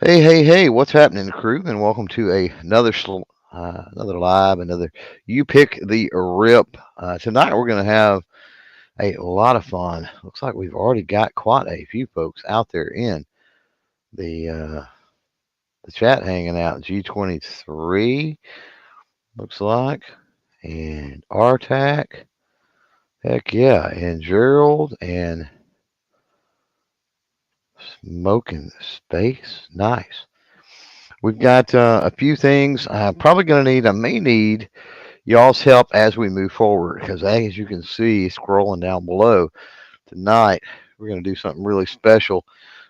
Hey, hey, hey, what's happening, crew? And welcome to another live, another You Pick the Rip. Tonight we're going to have a lot of fun. Looks like we've already got quite a few folks out there in the uh, the chat hanging out. G23 looks like, and Artac, heck yeah, and Gerald and Smoking Space. Nice. We've got a few things. I'm probably going to need, I may need y'all's help as we move forward because as you can see scrolling down below tonight we're going to do something really special,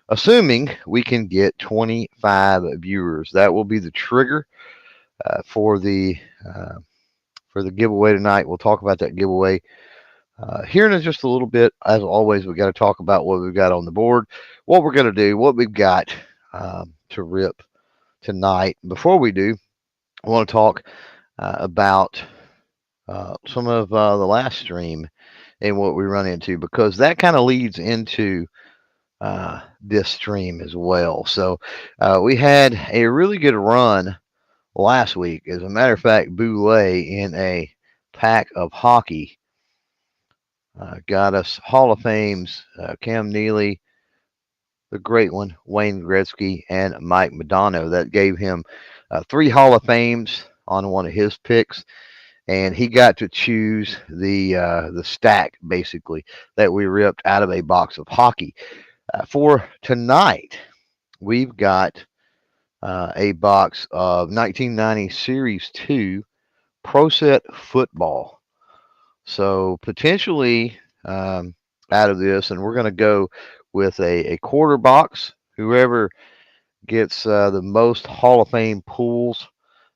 assuming we can get 25 viewers. That will be the trigger uh, for the uh, for the giveaway tonight. We'll talk about that giveaway here in just a little bit. As always, we got to talk about what we've got on the board, what we're going to do, what we've got to rip tonight. Before we do, I want to talk about some of the last stream and what we run into, because that kind of leads into this stream as well. So we had a really good run last week. As a matter of fact, Boulay in a pack of hockey got us Hall of Fames, Cam Neely, the great one, Wayne Gretzky, and Mike Modano. That gave him three Hall of Fames on one of his picks, and he got to choose the stack basically that we ripped out of a box of hockey. For tonight, we've got a box of 1990 Series 2 Pro Set Football. So potentially out of this, and we're going to go with a quarter box. Whoever gets the most Hall of Fame pulls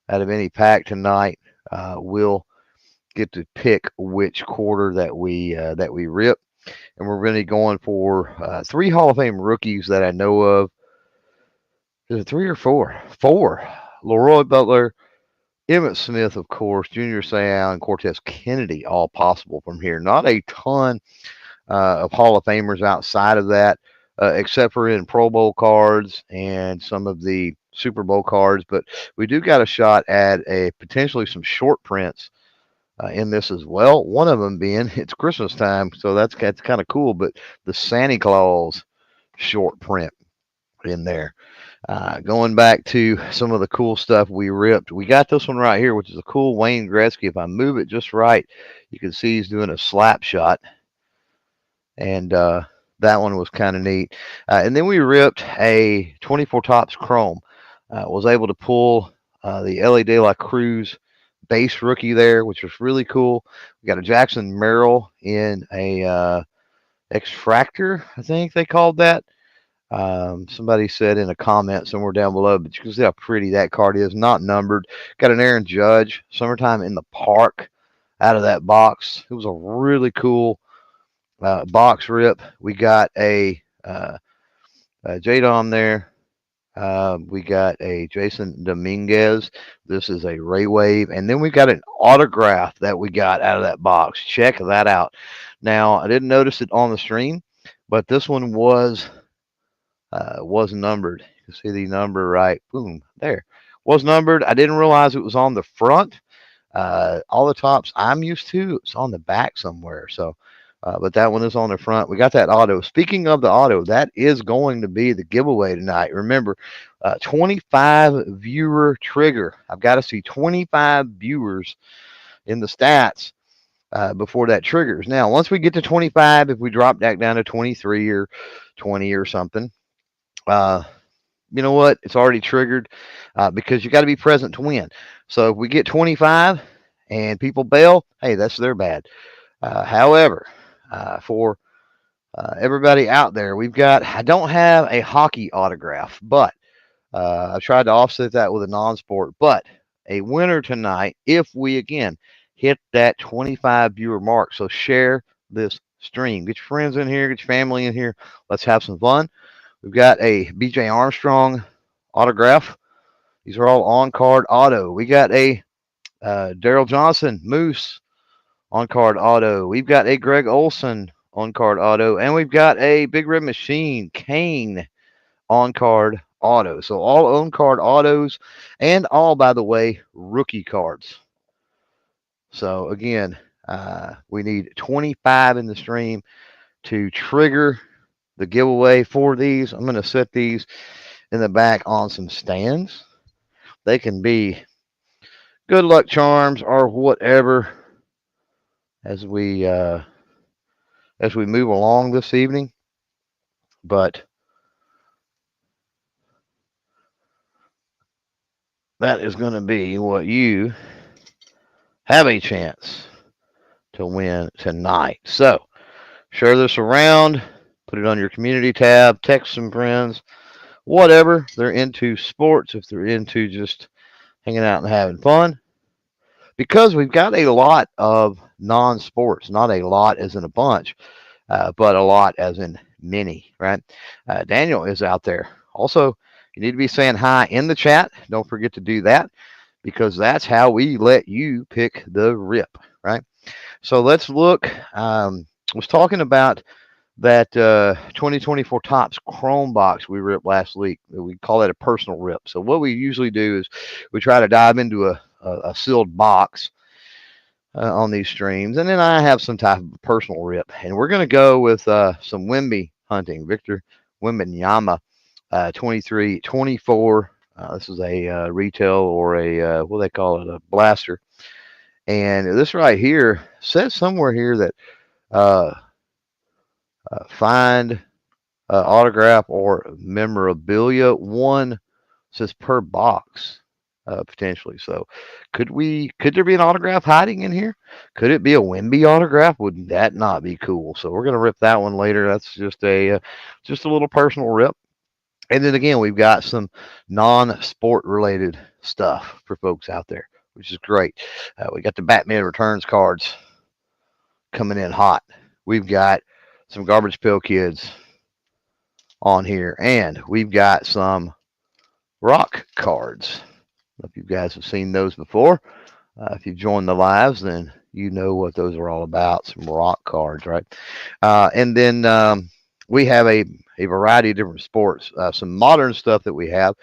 out of any pack tonight will get to pick which quarter that we rip. And we're really going for three Hall of Fame rookies that I know of. Is it three or four? Four. Leroy Butler, Emmett Smith, of course, Junior Seau, and Cortez Kennedy, all possible from here. Not a ton of Hall of Famers outside of that, except for in Pro Bowl cards and some of the Super Bowl cards. But we do got a shot at a potentially some short prints in this as well. One of them being it's Christmas time, so that's kind of cool. But the Santa Claus short print in there. Going back to some of the cool stuff we ripped, we got this one right here, which is a cool Wayne Gretzky. If I move it just right, you can see he's doing a slap shot, and that one was kind of neat. And then we ripped a 24 Tops Chrome. Was able to pull the Ellie De La Cruz base rookie there, which was really cool. We got a Jackson Merrill in a extractor, I think they called that. Somebody said in a comment somewhere down below, but you can see how pretty that card is, not numbered. Got an Aaron Judge, Summertime in the Park, out of that box. It was a really cool box rip. We got a J-Dom there. We got a Jason Dominguez. This is a Ray Wave. And then we got an autograph that we got out of that box. Check that out. Now, I didn't notice it on the stream, but this one was numbered. You can see the number right. Boom, there. Was numbered. I didn't realize it was on the front. All the tops I'm used to, it's on the back somewhere. So, but that one is on the front. We got that auto. Speaking of the auto, that is going to be the giveaway tonight. Remember, 25 viewer trigger. I've got to see 25 viewers in the stats before that triggers. Now, once we get to 25, if we drop that down to 23 or 20 or something, uh, you know what? It's already triggered because you got to be present to win. So if we get 25 and people bail, hey, that's their bad. However, for everybody out there, I don't have a hockey autograph, but I've tried to offset that with a non sport. But a winner tonight, if we again hit that 25 viewer mark. So share this stream. Get your friends in here, get your family in here. Let's have some fun. We've got a BJ Armstrong autograph. These are all on card auto. We got a Daryl Johnson Moose on card auto. We've got a Greg Olson on card auto. And we've got a Big Red Machine Kane on card autos. So all own card autos and all, by the way, rookie cards. So again, we need 25 in the stream to trigger the giveaway for these. I'm going to set these in the back on some stands. They can be good luck charms or whatever as we move along this evening. But that is going to be what you have a chance to win tonight. So share this around, put it on your community tab, text some friends, whatever. They're into sports, if they're into just hanging out and having fun. Because we've got a lot of non sports, not a lot as in a bunch, but a lot as in many, right? Daniel is out there. Also, you need to be saying hi in the chat. Don't forget to do that because that's how we let you pick the rip, right? So let's look. I was talking about that 2024 Topps Chrome box we ripped last week. We call that a personal rip. So what we usually do is we try to dive into a sealed box on these streams, and then I have some type of personal rip. And we're going to go with some Wemby hunting. Victor Wembanyama, 23, 24. This is a retail or a, what do they call it, a blaster. And this right here says somewhere here that uh, find autograph or memorabilia. One says per box, potentially. So could there be an autograph hiding in here? Could it be a Wemby autograph? Would that not be cool? So we're gonna rip that one later. That's just a little personal rip. And then again, we've got some non-sport related stuff for folks out there, which is great. We got the Batman Returns cards coming in hot. We've got some Garbage Pail Kids on here, and we've got some rock cards. If you guys have seen those before, if you've joined the lives, then you know what those are all about. Some rock cards, right? And then we have a variety of different sports. Some modern stuff that we have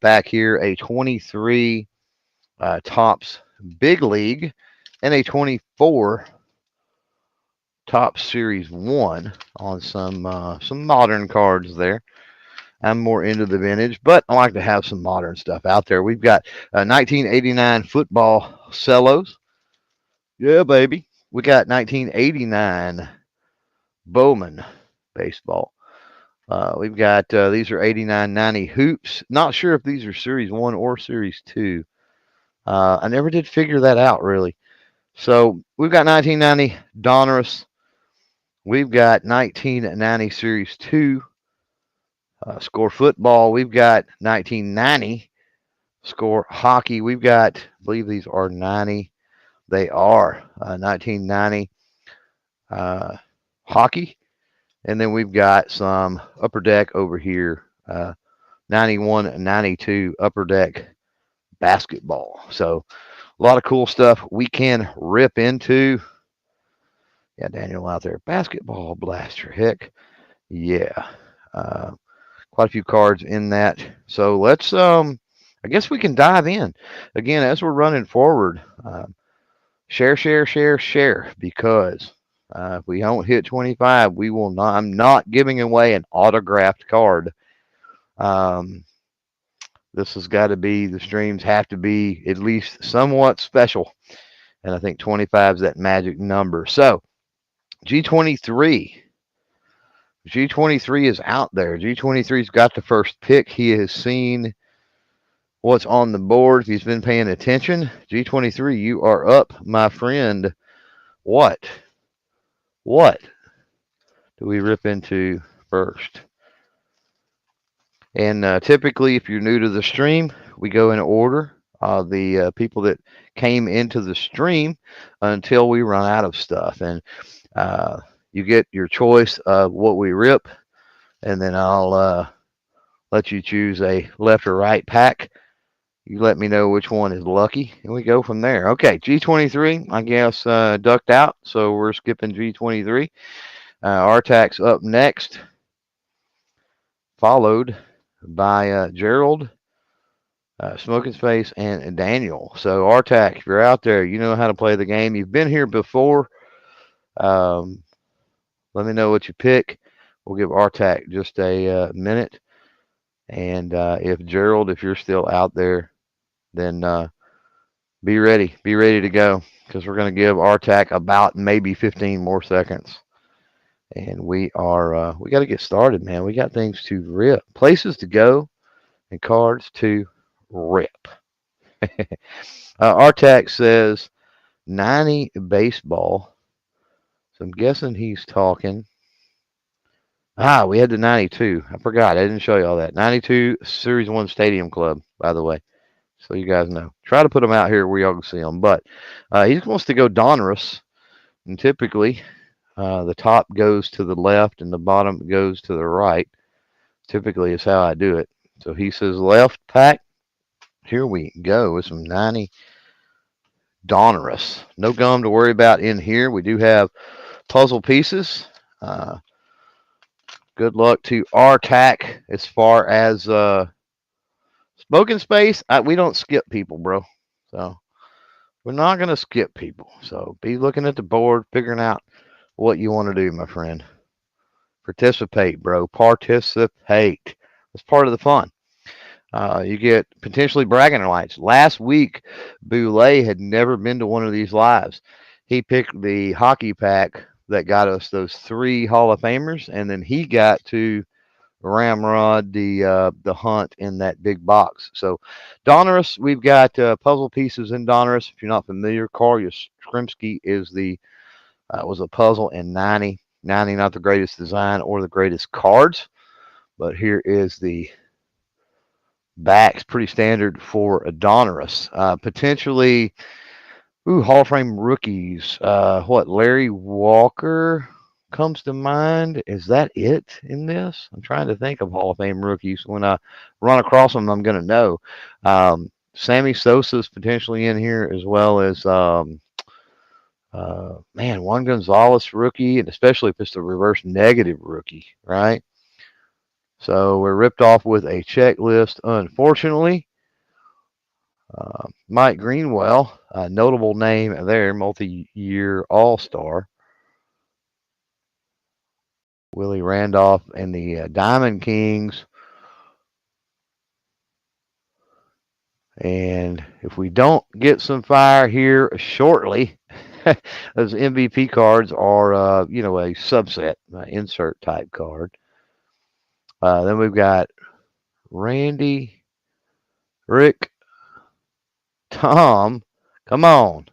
back here: a 23 Topps Big League and a 24 Topps Series 1 on some modern cards there. I'm more into the vintage, but I like to have some modern stuff out there. We've got 1989 football cellos. Yeah, baby. We got 1989 Bowman baseball. We've got these are 89-90 hoops. Not sure if these are Series 1 or Series 2. I never did figure that out, really. So we've got 1990 Donruss. We've got 1990 Series 2. Score football. We've got 1990 score hockey. We've got, I believe these are 90. They are 1990 hockey. And then we've got some upper deck over here, 91 and 92 upper deck basketball. So a lot of cool stuff we can rip into. Yeah, Daniel out there. Basketball blaster. Heck, yeah. Quite a few cards in that. So let's, I guess we can dive in. Again, as we're running forward, share, because if we don't hit 25, we will not. I'm not giving away an autographed card. This has got to be, the streams have to be at least somewhat special. And I think 25 is that magic number. So G23. G23 is out there. G23's got the first pick. He has seen what's on the board. If he's been paying attention, G23, you are up, my friend. What do we rip into first? And typically, if you're new to the stream, we go in order of the people that came into the stream until we run out of stuff. And you get your choice of what we rip, and then I'll let you choose a left or right pack. You let me know which one is lucky, and we go from there. Okay, G23, I guess, ducked out, so we're skipping G23. Artax up next, followed by Gerald, Smoking Space, and Daniel. So, Artac, if you're out there, you know how to play the game. You've been here before. Um, Let me know what you pick. We'll give Artac just a minute. And if Gerald, if you're still out there, then be ready. Be ready to go because we're going to give Artac about maybe 15 more seconds. And we got to get started, man. We got things to rip, places to go, and cards to rip. Artac says 90 baseball. So I'm guessing he's talking. We had the 92. I forgot. I didn't show you all that. 92 Series 1 Stadium Club, by the way. So you guys know. Try to put them out here where y'all can see them. But he wants to go Donruss. And typically, the top goes to the left and the bottom goes to the right. Typically is how I do it. So he says left pack. Here we go with some 90 Donruss. No gum to worry about in here. We do have puzzle pieces. Good luck to Artac as far as smoking space. We don't skip people, bro. So we're not going to skip people. So be looking at the board, figuring out what you want to do, my friend. Participate, bro. Participate. That's part of the fun. You get potentially bragging rights. Last week, Boulay had never been to one of these lives. He picked the hockey pack that got us those 3 Hall of Famers, and then he got to ramrod the hunt in that big box. So Donruss, we've got puzzle pieces in Donruss. If you're not familiar, Carl Yastrzemski is was a puzzle in 90. 90, not the greatest design or the greatest cards, but here is the backs, pretty standard for Donruss. Potentially, Hall of Fame rookies. Larry Walker comes to mind. Is that it in this? I'm trying to think of Hall of Fame rookies. When I run across them, I'm going to know. Sammy Sosa's potentially in here, as well as Juan Gonzalez rookie, and especially if it's the reverse negative rookie, right? So we're ripped off with a checklist, unfortunately. Mike Greenwell, a notable name there, multi-year All-Star. Willie Randolph and the Diamond Kings. And if we don't get some fire here shortly, those MVP cards are, a subset, insert type card. Then we've got Randy, Rick, Tom, come on,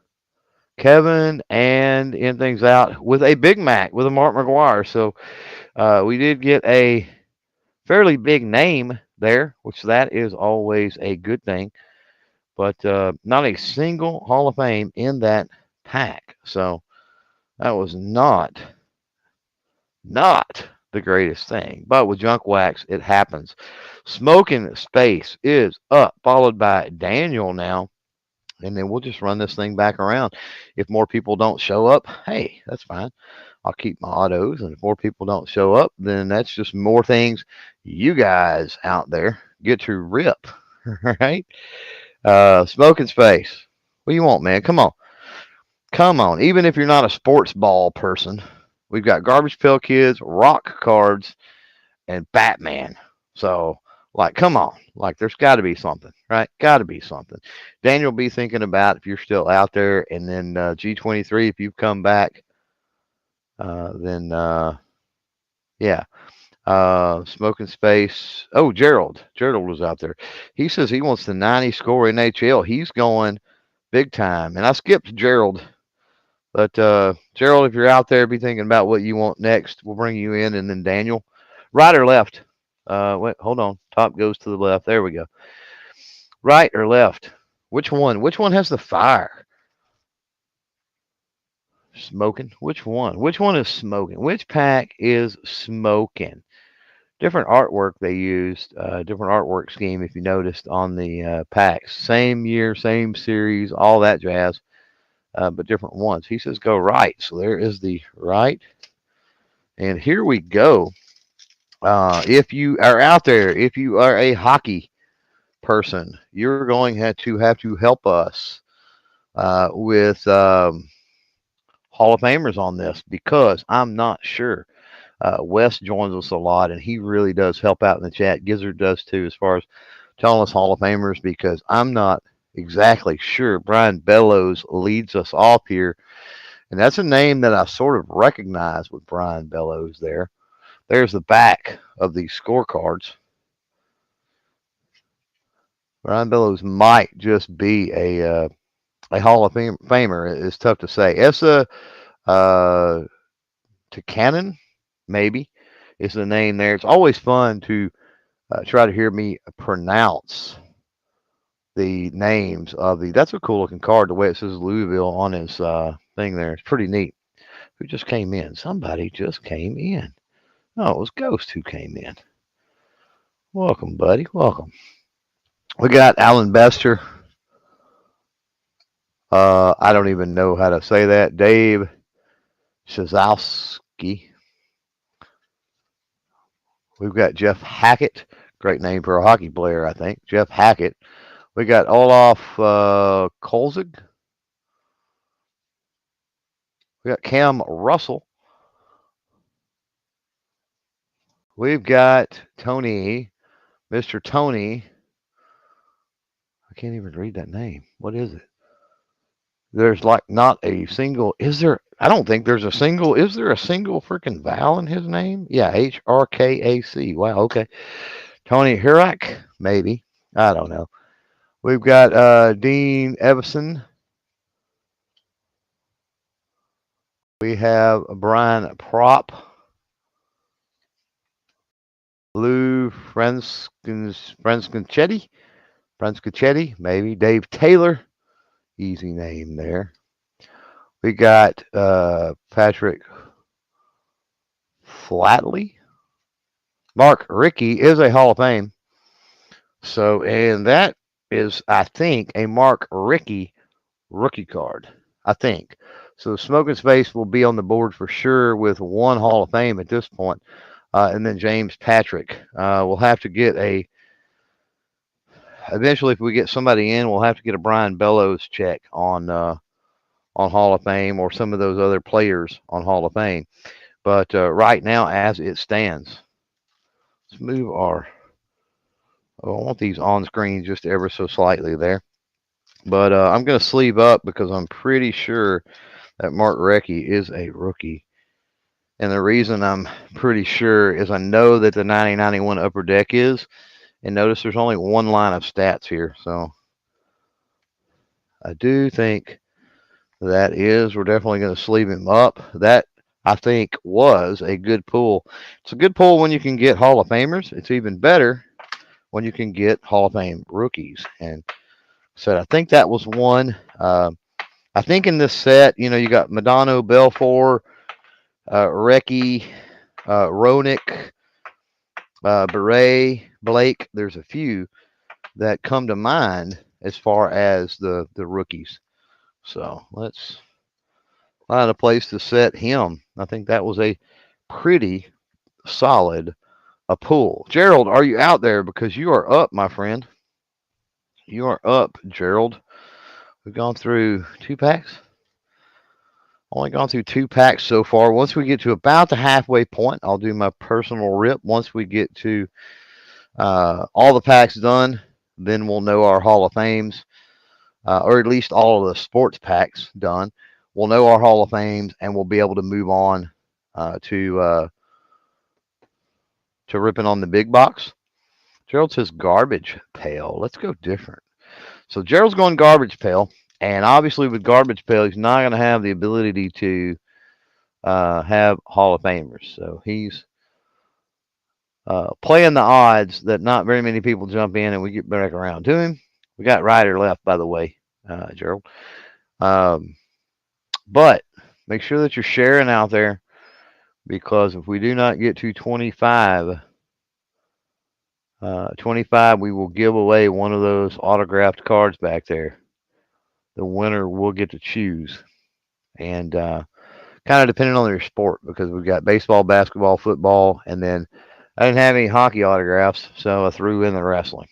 Kevin, and end things out with a Big Mac with a Mark McGuire. So we did get a fairly big name there, which that is always a good thing. But not a single Hall of Fame in that pack. So that was not the greatest thing. But with Junk Wax, it happens. Smoking Space is up, followed by Daniel now. And then we'll just run this thing back around. If more people don't show up, hey, that's fine. I'll keep my autos. And if more people don't show up, then that's just more things you guys out there get to rip. Right? Smoking Space. What do you want, man? Come on. Come on. Even if you're not a sports ball person, we've got Garbage Pail Kids, Rock Cards, and Batman. So, come on. There's got to be something, right? Got to be something. Daniel, be thinking about if you're still out there. And then G23, if you've come back, then, yeah. Smoking Space. Oh, Gerald. Gerald was out there. He says he wants the 90 score NHL. He's going big time. And I skipped Gerald. But Gerald, if you're out there, be thinking about what you want next. We'll bring you in. And then Daniel. Right or left? Wait, hold on. Top goes to the left. There we go. Right or left? Which one? Which one has the fire? Smoking. Which one? Which one is smoking? Which pack is smoking? Different artwork they used, different artwork scheme, if you noticed, on the packs. Same year, same series, all that jazz, but different ones. He says go right. So there is the right. And here we go If you are out there, if you are a hockey person, you're going to help us with Hall of Famers on this because I'm not sure. Wes joins us a lot, and he really does help out in the chat. Gizzard does too, as far as telling us Hall of Famers, because I'm not exactly sure. Brian Bellows leads us off here, and that's a name that I sort of recognize with Brian Bellows there. There's the back of these scorecards. Brian Bellows might just be a Hall of Famer. It's tough to say. Essa uh, Takanen, maybe, is the name there. It's always fun to try to hear me pronounce the names of the. That's a cool looking card. The way it says Louisville on his thing there. It's pretty neat. Who just came in? Somebody just came in. Oh, it was Ghost who came in. Welcome, buddy. Welcome. We got Alan Bester. I don't even know how to say that. Dave Shazowski. We've got Jeff Hackett. Great name for a hockey player, I think. Jeff Hackett. We got Olaf Kolzig. We got Cam Russell. We've got Tony, Mr. Tony. I can't even read that name. What is it? There's like not a single. Is there? I don't think there's a single. Is there a single freaking vowel in his name? Yeah, Hrkac. Wow. Okay. Tony Hirak, maybe. I don't know. We've got Dean Evison. We have Brian Prop. Lou Fransconchetti, maybe. Dave Taylor, easy name there. We got Patrick Flatley. Mark Rickey is a Hall of Fame. So, and that is, I think, a Mark Rickey rookie card. I think. So, Smoking Space will be on the board for sure with one Hall of Fame at this point. And then James Patrick. We'll have to get eventually, if we get somebody in, we'll have to get a Brian Bellows check on Hall of Fame or some of those other players on Hall of Fame. But right now, as it stands, let's move our. Oh, I want these on screen just ever so slightly there. But I'm going to sleeve up because I'm pretty sure that Mark Recchi is a rookie. And the reason I'm pretty sure is I know that the 9091 Upper Deck is. And notice there's only one line of stats here. So I do think that is. We're definitely going to sleeve him up. That, I think, was a good pull. It's a good pull when you can get Hall of Famers. It's even better when you can get Hall of Fame rookies. And so I think that was one. I think in this set, you got Madonna, Belfour, Recchi, Ronick, Beret, Blake. There's a few that come to mind as far as the rookies. So let's find a place to set him. I think that was a pretty solid pull. Gerald, are you out there? Because you are up, my friend. You are up, Gerald. We've gone through 2 packs. Only gone through 2 packs so far. Once we get to about the halfway point, I'll do my personal rip. Once we get to all the packs done, then we'll know our Hall of Fames, or at least all of the sports packs done. We'll know our Hall of Fames, and we'll be able to move on to ripping on the big box. Gerald says garbage pail. Let's go different. So Gerald's going garbage pail, and obviously with garbage pail, he's not going to have the ability to have Hall of Famers. So he's playing the odds that not very many people jump in and we get back around to him. We got right or left, by the way, Gerald. But make sure that you're sharing out there, because if we do not get to 25, we will give away one of those autographed cards back there. The winner will get to choose. And kind of depending on your sport, because we've got baseball, basketball, football, and then I didn't have any hockey autographs, so I threw in the wrestling.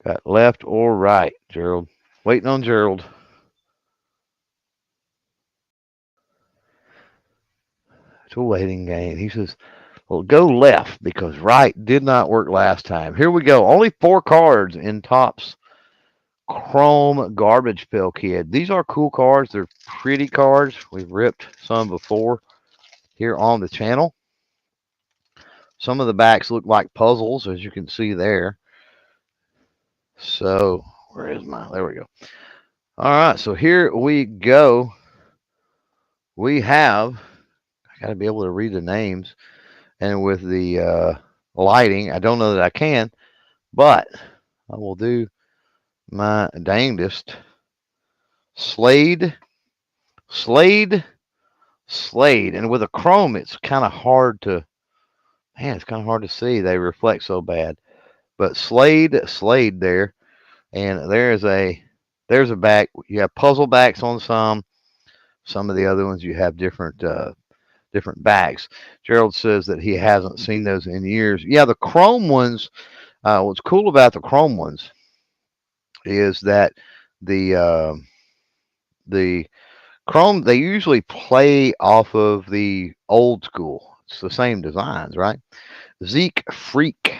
Got left or right, Gerald? Waiting on Gerald. It's a waiting game. He says, well, go left because right did not work last time. Here we go. Only 4 cards in Topps Chrome Garbage Pail Kid. These are cool cards. They're pretty cards. We've ripped some before here on the channel. Some of the backs look like puzzles, as you can see there. So, where is my? There we go. All right, so here we go. We have, I got to be able to read the names. And with the lighting, I don't know that I can, but I will do my dangest. Slade, Slade, Slade. And with a chrome, it's kind of hard to, man, it's kind of hard to see. They reflect so bad. But Slade there. And there's a back. You have puzzle backs on some. Some of the other ones you have different backs. Gerald says that he hasn't seen those in years. Yeah, the chrome ones. What's cool about the chrome ones is that the the chrome they usually play off of the old school. It's the same designs, right? Zeke Freak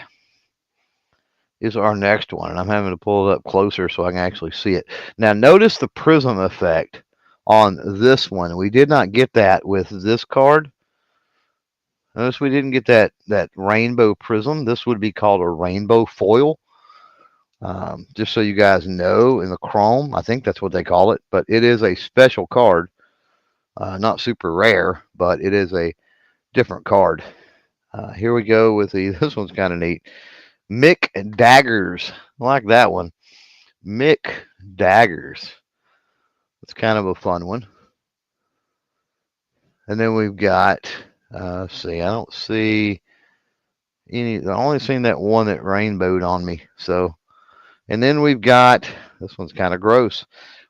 is our next one, and I'm having to pull it up closer so I can actually see it. Now, notice the prism effect on this one. We did not get that with this card. Notice we didn't get that rainbow prism. This would be called a rainbow foil. Just so you guys know, in the chrome, I think that's what they call it, but it is a special card. Not super rare, but it is a different card. Here we go with this one's kind of neat. Mick Daggers. I like that one. Mick Daggers. It's kind of a fun one. And then we've got, see, I don't see any, I only seen that one that rainbowed on me. So, and then we've got, this one's kind of gross.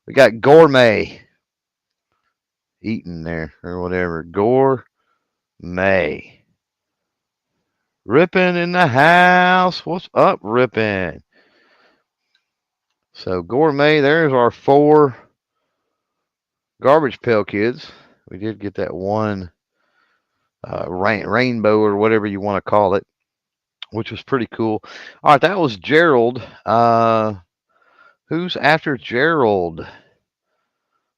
We got Gourmet. Eating there or whatever. Gourmet. Rippin' in the house. What's up, Rippin'? So Gourmet, there's our 4 garbage pail kids. We did get that one rainbow or whatever you want to call it, which was pretty cool. All right, that was Gerald. Who's after Gerald?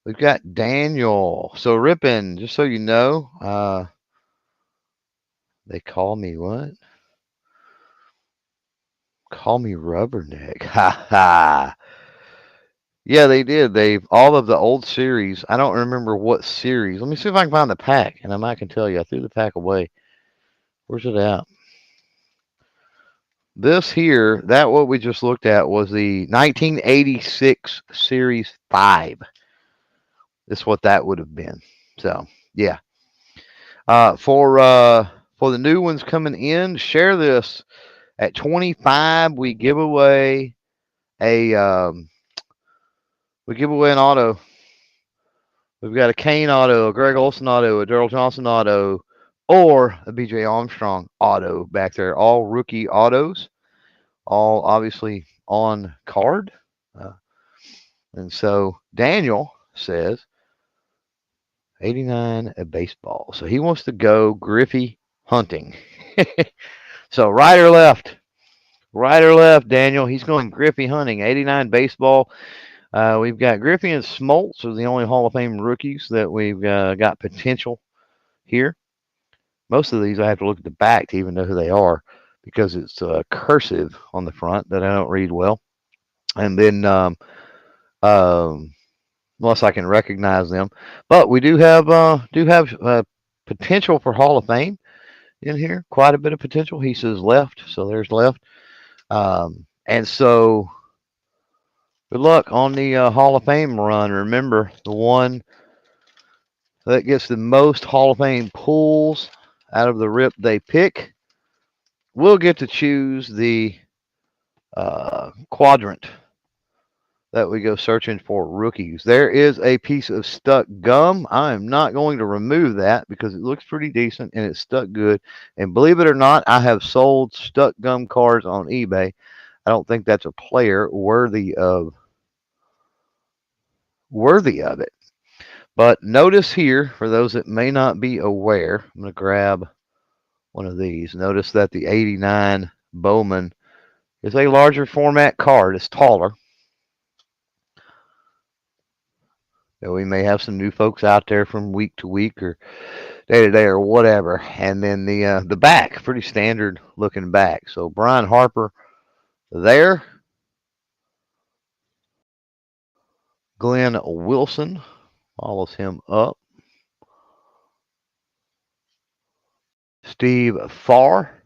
We've got Daniel. So Rippin', just so you know, they call me what? Call me Rubberneck. Ha ha. Yeah, they did. They've all of the old series. I don't remember what series. Let me see if I can find the pack, and I might can tell you. I threw the pack away. Where's it at? This here, that what we just looked at was the 1986 Series 5. That's what that would have been. So, yeah. For the new ones coming in, share this. At 25, we give away an auto. We've got a Kane auto, a Greg Olson auto, a Daryl Johnson auto, or a BJ Armstrong auto back there. All rookie autos, all obviously on card. And so Daniel says 89 at baseball. So he wants to go Griffey hunting. So right or left? Right or left, Daniel? He's going Griffey hunting. 89 baseball. We've got Griffey and Smoltz are the only Hall of Fame rookies that we've got potential here. Most of these I have to look at the back to even know who they are because it's cursive on the front that I don't read well. And then unless I can recognize them, but we do have potential for Hall of Fame in here. Quite a bit of potential. He says left, so there's left. And so good luck on the Hall of Fame run. Remember, the one that gets the most Hall of Fame pulls out of the rip they pick will get to choose the quadrant that we go searching for rookies. There is a piece of stuck gum. I am not going to remove that because it looks pretty decent and it's stuck good. And believe it or not, I have sold stuck gum cards on eBay. I don't think that's a player worthy of it. But notice here, for those that may not be aware, I'm going to grab one of these. Notice that the 89 Bowman is a larger format card. It's taller. So we may have some new folks out there from week to week or day to day or whatever. And then the back, pretty standard looking back. So Brian Harper there. Glenn Wilson follows him up. Steve Farr.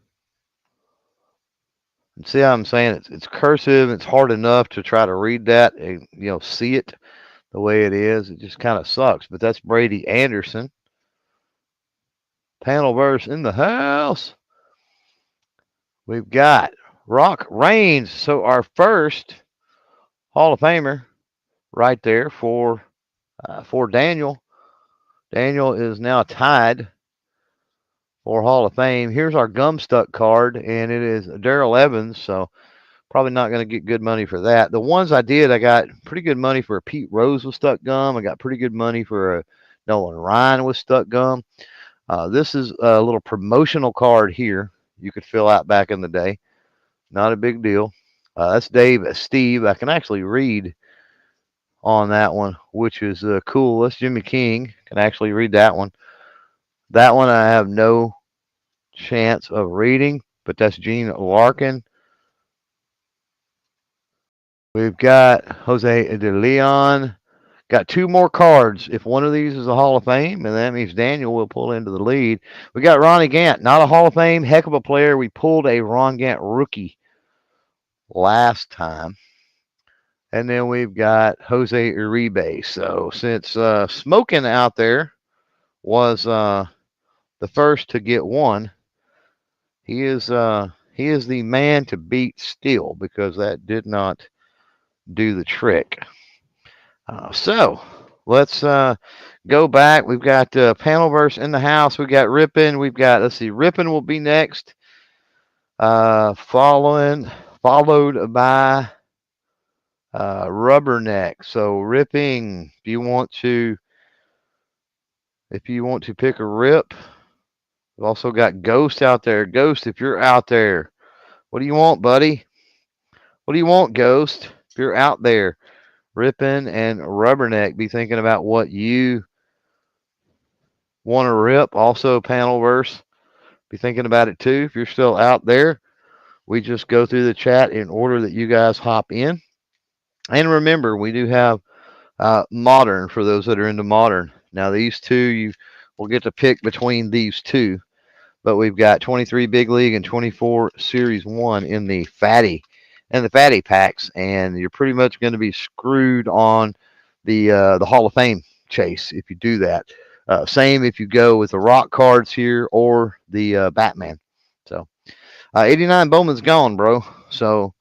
See how I'm saying it's cursive. It's hard enough to try to read that and see it the way it is. It just kind of sucks. But that's Brady Anderson. Panel verse in the house. We've got Rock Reigns. So our first Hall of Famer right there for Daniel. Daniel is now tied for Hall of Fame. Here's our Gumstuck card, and it is Darrell Evans. So probably not going to get good money for that. The ones I did, I got pretty good money for a Pete Rose with stuck gum. I got pretty good money for a Nolan Ryan with stuck gum. This is a little promotional card here you could fill out back in the day. Not a big deal. That's Steve. I can actually read on that one, which is cool. That's Jimmy King. Can actually read that one. That one I have no chance of reading, but that's Gene Larkin. We've got Jose De Leon. Got two more cards. If one of these is a Hall of Fame, and that means Daniel will pull into the lead. We got Ronnie Gant, not a Hall of Fame, heck of a player. We pulled a Ron Gant rookie last time. And then we've got Jose Uribe. So since Smoking out there was the first to get one, he is the man to beat still because that did not do the trick. So let's go back. We've got Panelverse in the house. We got Rippin. We've got, let's see, Rippin will be next. Followed by Rubberneck. So Ripping, if you want to pick a rip. We've also got Ghost out there. Ghost, if you're out there, what do you want, buddy? What do you want, Ghost? If you're out there, Rippin and Rubberneck, be thinking about what you want to rip. Also, Panelverse, be thinking about it too. If you're still out there, we just go through the chat in order that you guys hop in. And remember, we do have Modern for those that are into Modern. Now, these two, you will get to pick between these two. But we've got 23 Big League and 24 Series 1 in the fatty packs. And you're pretty much going to be screwed on the Hall of Fame chase if you do that. Same if you go with the rock cards here or the Batman. So 89 Bowman's gone, bro. So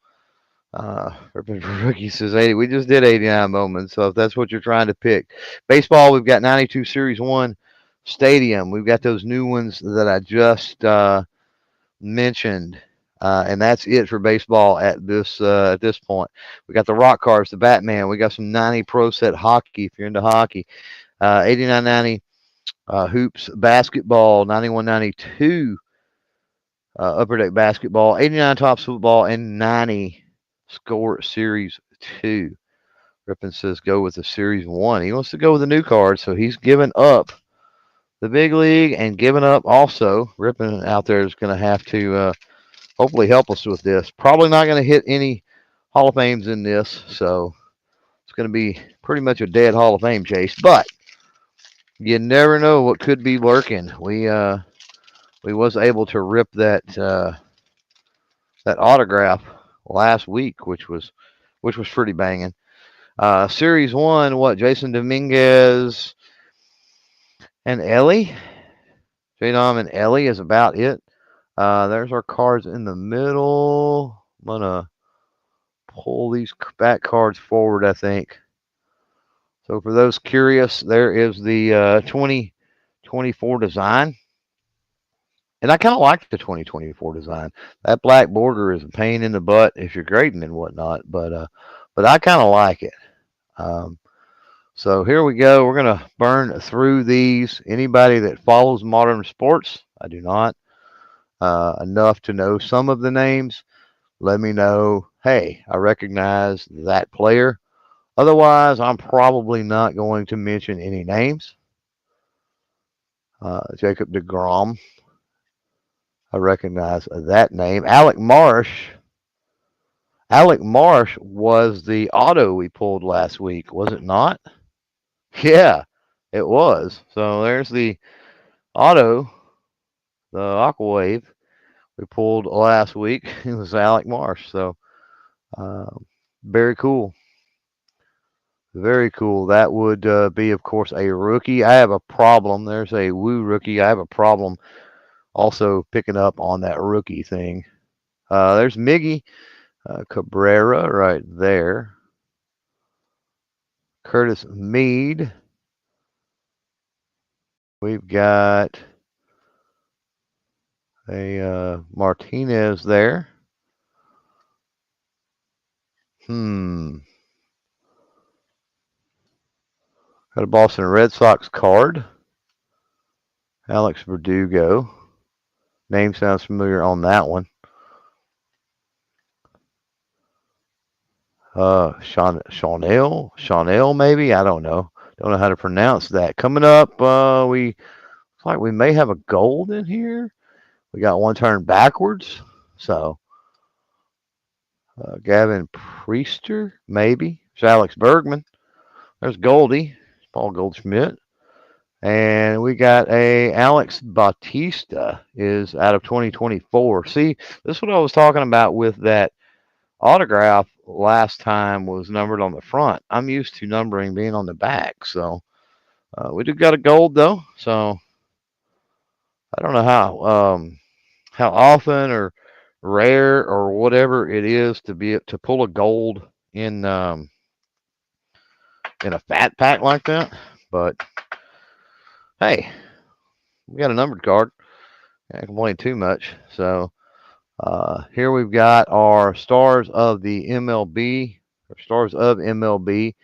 Rookie says 80. We just did 89 Bowman. So if that's what you're trying to pick. Baseball, we've got 92 Series 1 Stadium. We've got those new ones that I just mentioned. And that's it for baseball at this point. We got the rock cards, the Batman. We got some 90 Pro Set hockey if you're into hockey. 89-90 hoops basketball, 91-92 upper deck basketball, 89 tops football, and 90 score series 2. Rippin says go with the series 1. He wants to go with a new card, so he's given up the big league and given up also. Rippin out there is going to have to hopefully help us with this. Probably not going to hit any Hall of Fames in this, so it's going to be pretty much a dead Hall of Fame chase. But you never know what could be lurking. We was able to rip that autograph last week, which was pretty banging. Series 1, what? Jason Dominguez and Ellie. J-Dom and Ellie is about it. There's our cards in the middle. I'm going to pull these back cards forward, I think. So for those curious, there is the 2024 design. And I kind of like the 2024 design. That black border is a pain in the butt if you're grading and whatnot, but I kind of like it. Um, so here we go. We're gonna burn through these. Anybody that follows modern sports, I do not, enough to know some of the names. Let me know. Hey, I recognize that player. Otherwise, I'm probably not going to mention any names. Jacob DeGrom. I recognize that name. Alec Marsh. Alec Marsh was the auto we pulled last week, was it not? Yeah, it was. So there's the auto, the Aquawave we pulled last week. It was Alec Marsh. So uh, very cool. Very cool. That would be, of course, a rookie. I have a problem. There's a Woo rookie. I have a problem also picking up on that rookie thing. There's Miggy Cabrera right there. Curtis Mead. We've got a Martinez there. Got a Boston Red Sox card. Alex Verdugo. Name sounds familiar on that one. Chanel maybe? I don't know. Don't know how to pronounce that. Coming up, we looks like we may have a gold in here. We got one turn backwards. So Gavin Priester, maybe. There's Alex Bergman. There's Goldie, Paul Goldschmidt. And we got a Alex Bautista is out of 2024. See, this is what I was talking about with that autograph last time was numbered on the front. I'm used to numbering being on the back. So we do got a gold though. So I don't know how often or rare or whatever it is to be to pull a gold in a fat pack like that. But hey, we got a numbered card. Can't complain too much. So here we've got our stars of the MLB, or stars of MLB.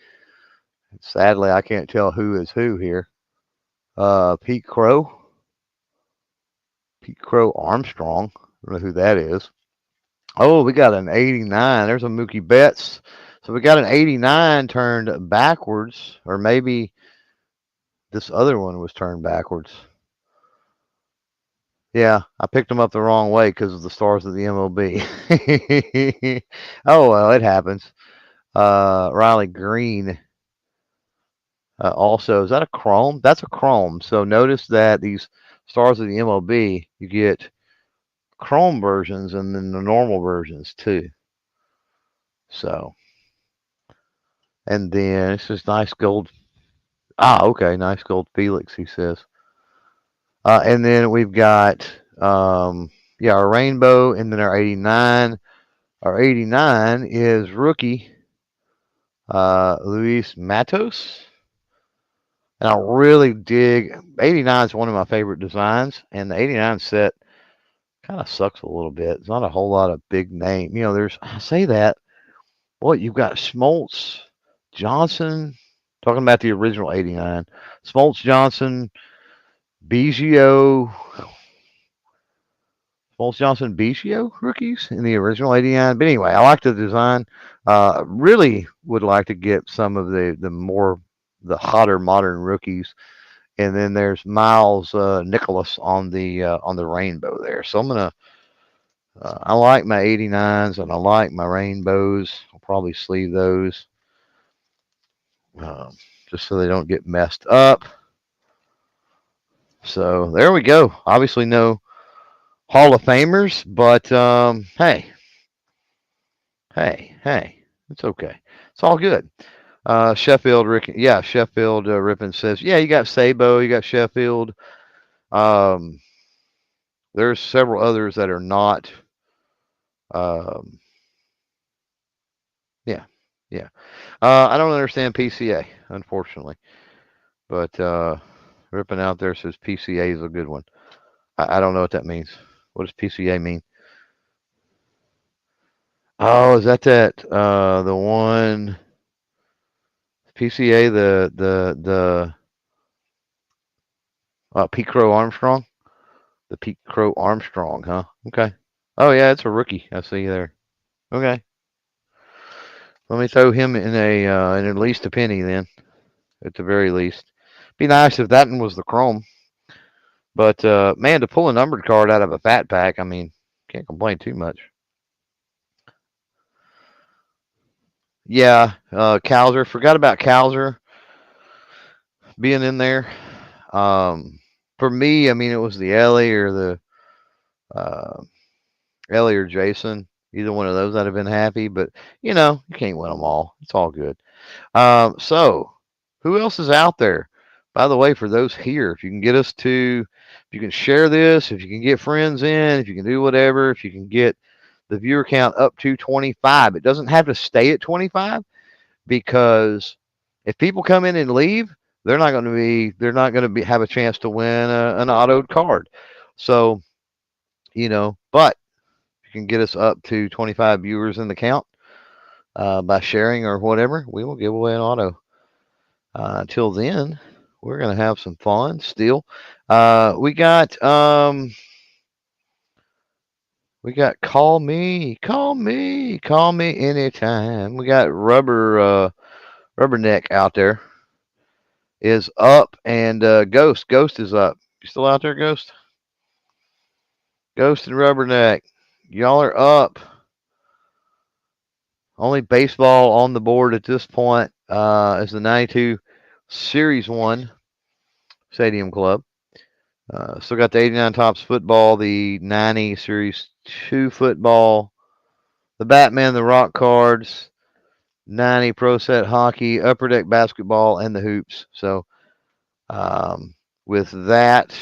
Sadly, I can't tell who is who here. Pete Crow Armstrong. I don't know who that is. Oh, we got an 89. There's a Mookie Betts. So we got an 89 turned backwards, or maybe this other one was turned backwards. Yeah, I picked them up the wrong way because of the stars of the MLB. Oh, well, it happens. Riley Green also. Is that a chrome? That's a chrome. So notice that these stars of the MLB, you get chrome versions and then the normal versions too. So, and then it's just nice gold. Okay, nice gold Felix, he says. And then we've got, our rainbow, and then our 89. Our 89 is rookie Luis Matos. And I really dig 89 is one of my favorite designs, and the 89 set kind of sucks a little bit. It's not a whole lot of big name. I say that. What you've got Smoltz, Johnson, talking about the original 89. Smoltz, Johnson, Biggio, Smoltz, Johnson, Biggio rookies in the original 89. But anyway, I like the design. Really would like to get some of the hotter modern rookies. And then there's Miles Nicholas on the rainbow there. So I like my 89s and I like my rainbows. I'll probably sleeve those just so they don't get messed up. So there we go. Obviously no Hall of Famers, but hey, it's okay. It's all good. Sheffield Rippin says, yeah, you got Sabo, you got Sheffield. Um, there's several others that are not. Um, Yeah, yeah. I don't understand PCA, unfortunately, but ripping out there says PCA is a good one. I don't know what that means. What does PCA mean? Oh, is that the one PCA the Pete Crow Armstrong? The Pete Crow Armstrong, huh? Okay. Oh yeah, it's a rookie. I see there. Okay. Let me throw him in at least a penny then, at the very least. Be nice if that one was the Chrome. But man, to pull a numbered card out of a fat pack, I mean, can't complain too much. Yeah, Cowser. Forgot about Cowser being in there. Um, for me, I mean, it was the Ellie or the uh, Ellie or Jason. Either one of those I'd have been happy, but you can't win them all. It's all good. So who else is out there? By the way, for those here, if you can get us to, if you can share this, if you can get friends in, if you can do whatever, if you can get the viewer count up to 25, it doesn't have to stay at 25 because if people come in and leave, they're not going to be have a chance to win an autoed card. So, but if you can get us up to 25 viewers in the count by sharing or whatever, we will give away an auto. Until then, we're gonna have some fun still. We got call me anytime. We got rubberneck out there is up and Ghost is up. You still out there, Ghost? Ghost and rubberneck, y'all are up. Only baseball on the board at this point is the 92 Series 1 Stadium Club. Still got the 89 Tops football, the 90 Series 2 football, the Batman, the Rock cards, 90 Pro Set hockey, Upper Deck basketball, and the hoops. So, with that,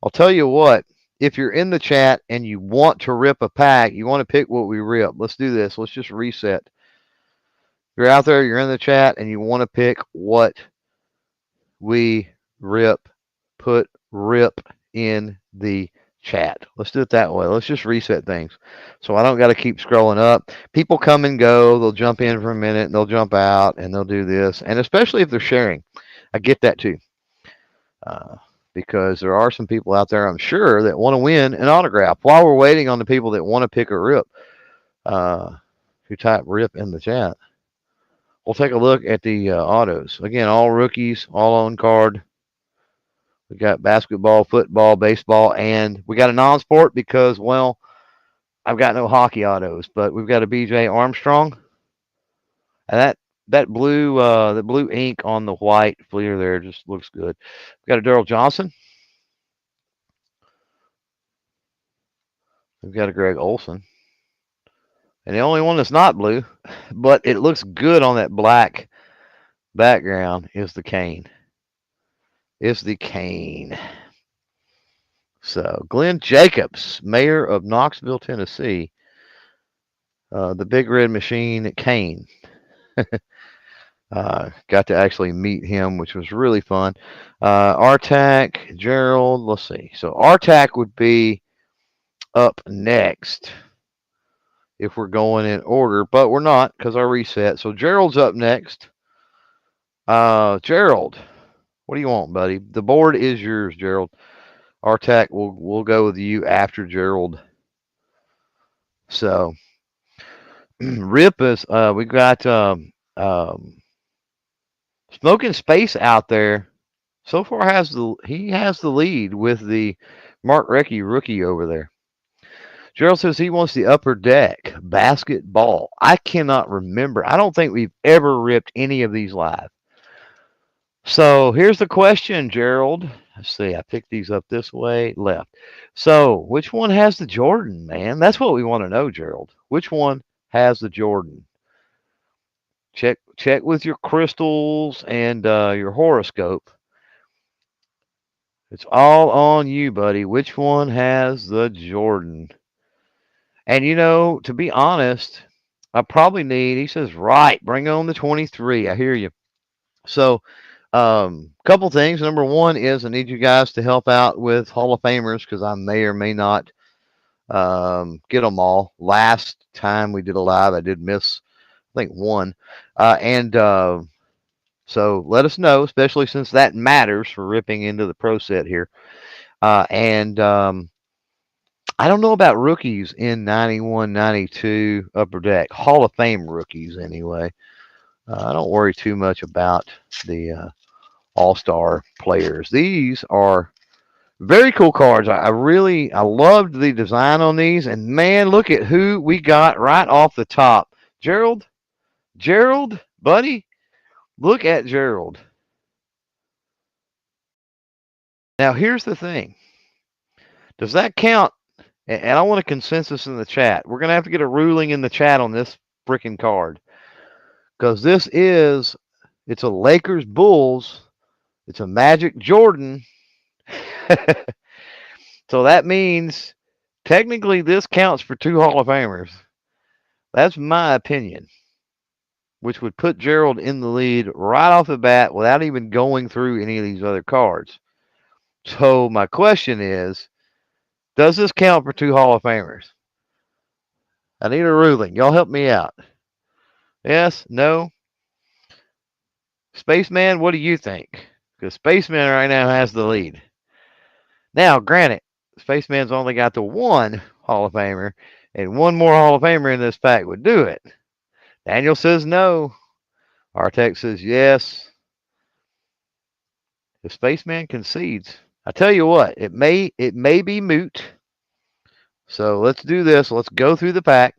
I'll tell you what. If you're in the chat and you want to rip a pack, you want to pick what we rip. Let's do this. Let's just reset. If you're out there, you're in the chat, and you want to pick what we rip, put rip in the chat. Let's do it that way. Let's just reset things. So I don't got to keep scrolling up. People come and go. They'll jump in for a minute and they'll jump out and they'll do this. And especially if they're sharing, I get that too. Uh, because there are some people out there, I'm sure, that want to win an autograph while we're waiting on the people that want to pick a rip. Who type rip in the chat. We'll take a look at the autos. Again, all rookies, all on card. We got basketball, football, baseball, and we got a non-sport because, well, I've got no hockey autos, but we've got a BJ Armstrong, and that blue ink on the white fleer there just looks good. We've got a Daryl Johnson. We've got a Greg Olson, and the only one that's not blue, but it looks good on that black background is the Kane. Is the Kane. So Glenn Jacobs, mayor of Knoxville, Tennessee, the Big Red Machine, Kane. Got to actually meet him, which was really fun. Artac, Gerald, let's see. So Artac would be up next if we're going in order, but we're not because I reset. So Gerald's up next. Gerald, what do you want, buddy? The board is yours, Gerald. Artac, we'll go with you after Gerald. So Rip is we got Smoking Space out there. So far he has the lead with the Mark Recchi rookie over there. Gerald says he wants the Upper Deck basketball. I cannot remember. I don't think we've ever ripped any of these live. So here's the question, Gerald. Let's see. I picked these up this way, left. So which one has the Jordan, man? That's what we want to know, Gerald. Which one has the Jordan? Check with your crystals and your horoscope. It's all on you, buddy. Which one has the Jordan? And to be honest, I probably need, he says, right, bring on the 23. I hear you. So, couple things. Number one is I need you guys to help out with Hall of Famers because I may or may not get them all. Last time we did a live, I did miss, I think, one. And so let us know, especially since that matters for ripping into the pro set here. And I don't know about rookies in 91, 92 Upper Deck. Hall of Fame rookies, anyway. I don't worry too much about the all-star players. These are very cool cards. I loved the design on these, and man, look at who we got right off the top. Gerald, buddy, look at Gerald. Now here's the thing. Does that count? And I want a consensus in the chat. We're gonna have to get a ruling in the chat on this freaking card because it's a Lakers Bulls. It's a Magic Jordan. So that means technically this counts for two Hall of Famers. That's my opinion, which would put Gerald in the lead right off the bat without even going through any of these other cards. So my question is, does this count for two Hall of Famers? I need a ruling. Y'all help me out. Yes? No? Spaceman, what do you think? Because Spaceman right now has the lead. Now, granted, Spaceman's only got the one Hall of Famer, and one more Hall of Famer in this pack would do it. Daniel says no. Artek says yes. The Spaceman concedes. I tell you what, it may be moot. So let's do this. Let's go through the pack,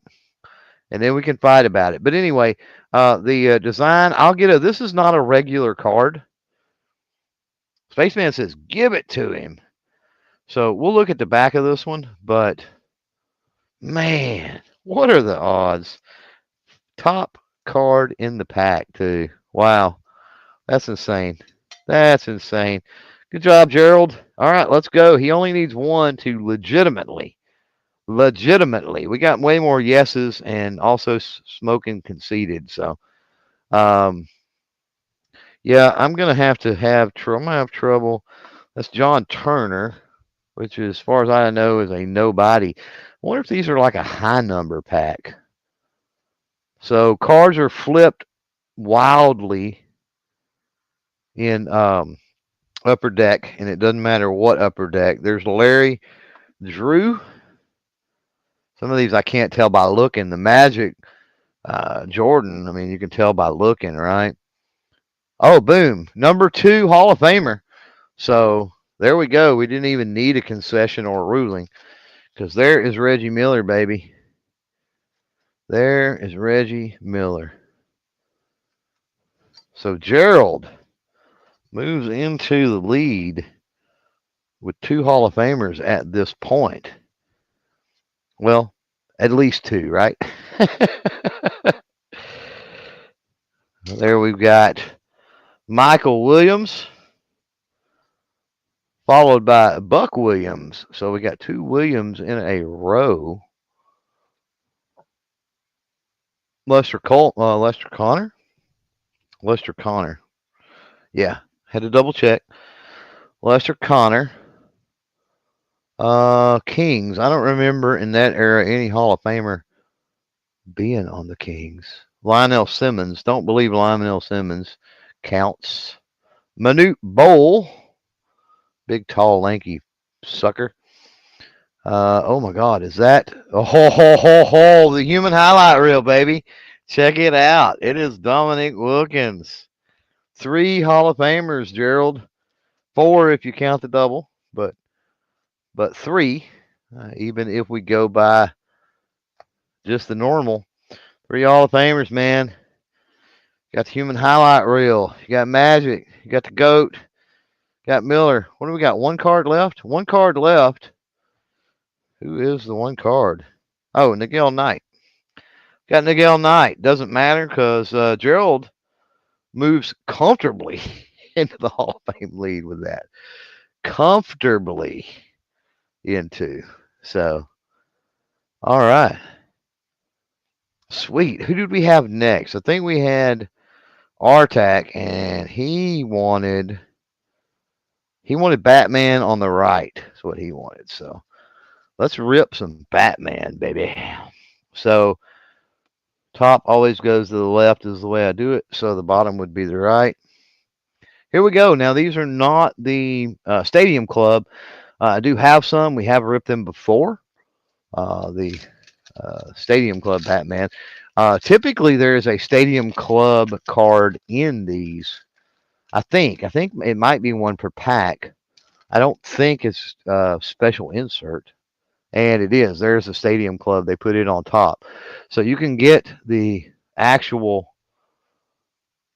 and then we can fight about it. But anyway, the design, I'll get this is not a regular card. Spaceman says, give it to him. So we'll look at the back of this one, but man, what are the odds? Top card in the pack, too. Wow. That's insane. That's insane. Good job, Gerald. All right, let's go. He only needs one to legitimately. We got way more yeses and also smoking conceded. So, yeah, I'm gonna have trouble. That's John Turner, which, as far as I know, is a nobody. I wonder if these are like a high number pack. So cards are flipped wildly in upper deck, and it doesn't matter what upper deck. There's Larry, Drew. Some of these I can't tell by looking. The Magic, Jordan, I mean, you can tell by looking, right? Oh, boom. Number 2 Hall of Famer. So there we go. We didn't even need a concession or a ruling because there is Reggie Miller, baby. There is Reggie Miller. So Gerald moves into the lead with 2 Hall of Famers at this point. Well, at least 2, right? There we've got Michael Williams, followed by Buck Williams. So we got 2 Williams in a row. Lester Connor? Lester Connor. Yeah, had to double check. Lester Connor. Kings. I don't remember in that era any Hall of Famer being on the Kings. Lionel Simmons. Don't believe Lionel Simmons counts. Manute Bowl. Big, tall, lanky sucker. Oh my God, is that the human highlight reel, baby? Check it out. It is Dominic Wilkins. 3 Hall of Famers, Gerald. 4 if you count the double, but 3, even if we go by just the normal. 3 Hall of Famers, man. You got the human highlight reel. You got Magic. You got the GOAT. Got Miller. What do we got? 1 card left? 1 card left. Who is the 1 card? Oh, Nigel Knight. Got Nigel Knight. Doesn't matter because Gerald moves comfortably into the Hall of Fame lead with that. Comfortably into. So, all right. Sweet. Who did we have next? I think we had Artak, and he wanted Batman on the right. That's what he wanted. So let's rip some Batman, baby. So top always goes to the left is the way I do it. So the bottom would be the right. Here we go. Now these are not the Stadium Club. I do have some. We have ripped them before. The Stadium Club Batman. Typically, there is a Stadium Club card in these. I think it might be one per pack. I don't think it's special insert, and it is. There's a Stadium Club. They put it on top, so you can get the actual.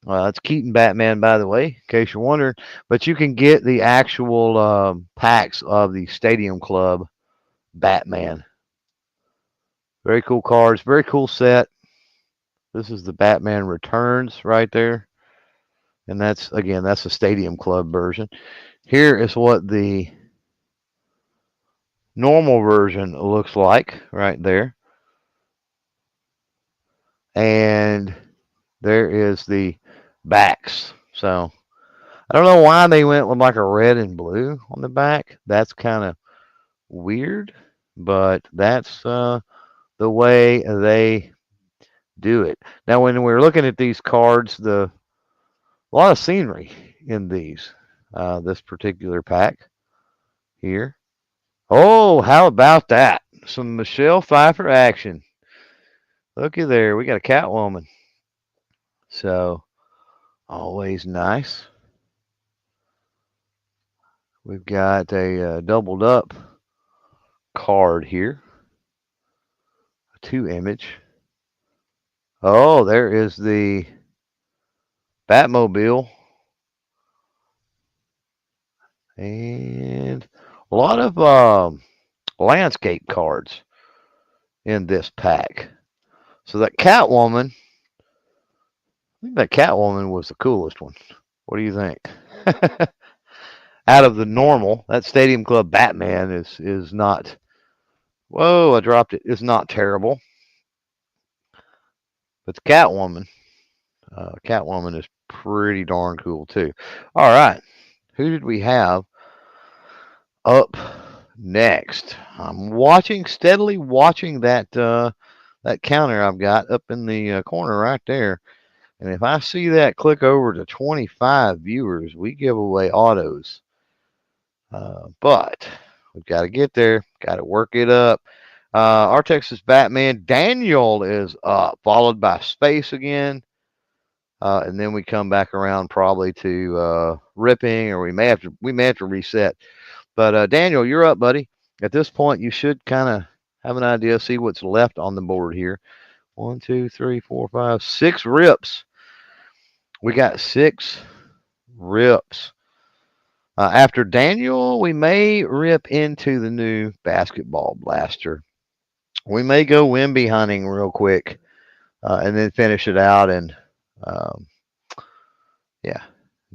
That's Keaton Batman, by the way, in case you're wondering. But you can get the actual packs of the Stadium Club Batman. Very cool cards. Very cool set. This is the Batman Returns right there. And that's the Stadium Club version. Here is what the normal version looks like right there. And there is the backs. So I don't know why they went with like a red and blue on the back. That's kind of weird, but that's the way they do it. Now, when we're looking at these cards, a lot of scenery in these. This particular pack here. Oh, how about that? Some Michelle Pfeiffer action. Looky there, we got a Catwoman. So always nice. We've got a doubled up card here, a 2 image. Oh, there is the Batmobile and a lot of landscape cards in this pack. So that Catwoman, I think that Catwoman was the coolest one. What do you think? Out of the normal, that Stadium Club Batman is not. Whoa, I dropped it. Is not terrible, but the Catwoman is pretty darn cool too. All right, who did we have up next? I'm steadily watching that counter I've got up in the corner right there. And if I see that click over to 25 viewers, we give away autos. But we've got to get there, got to work it up. Our Texas Batman, Daniel is up, followed by Space again. And then we come back around probably to ripping, or we may have to reset. But Daniel, you're up, buddy. At this point, you should kind of have an idea, see what's left on the board here. 1, 2, 3, 4, 5, 6 rips. We got 6 rips. After Daniel, we may rip into the new basketball blaster. We may go Wemby hunting real quick, and then finish it out, and um, yeah,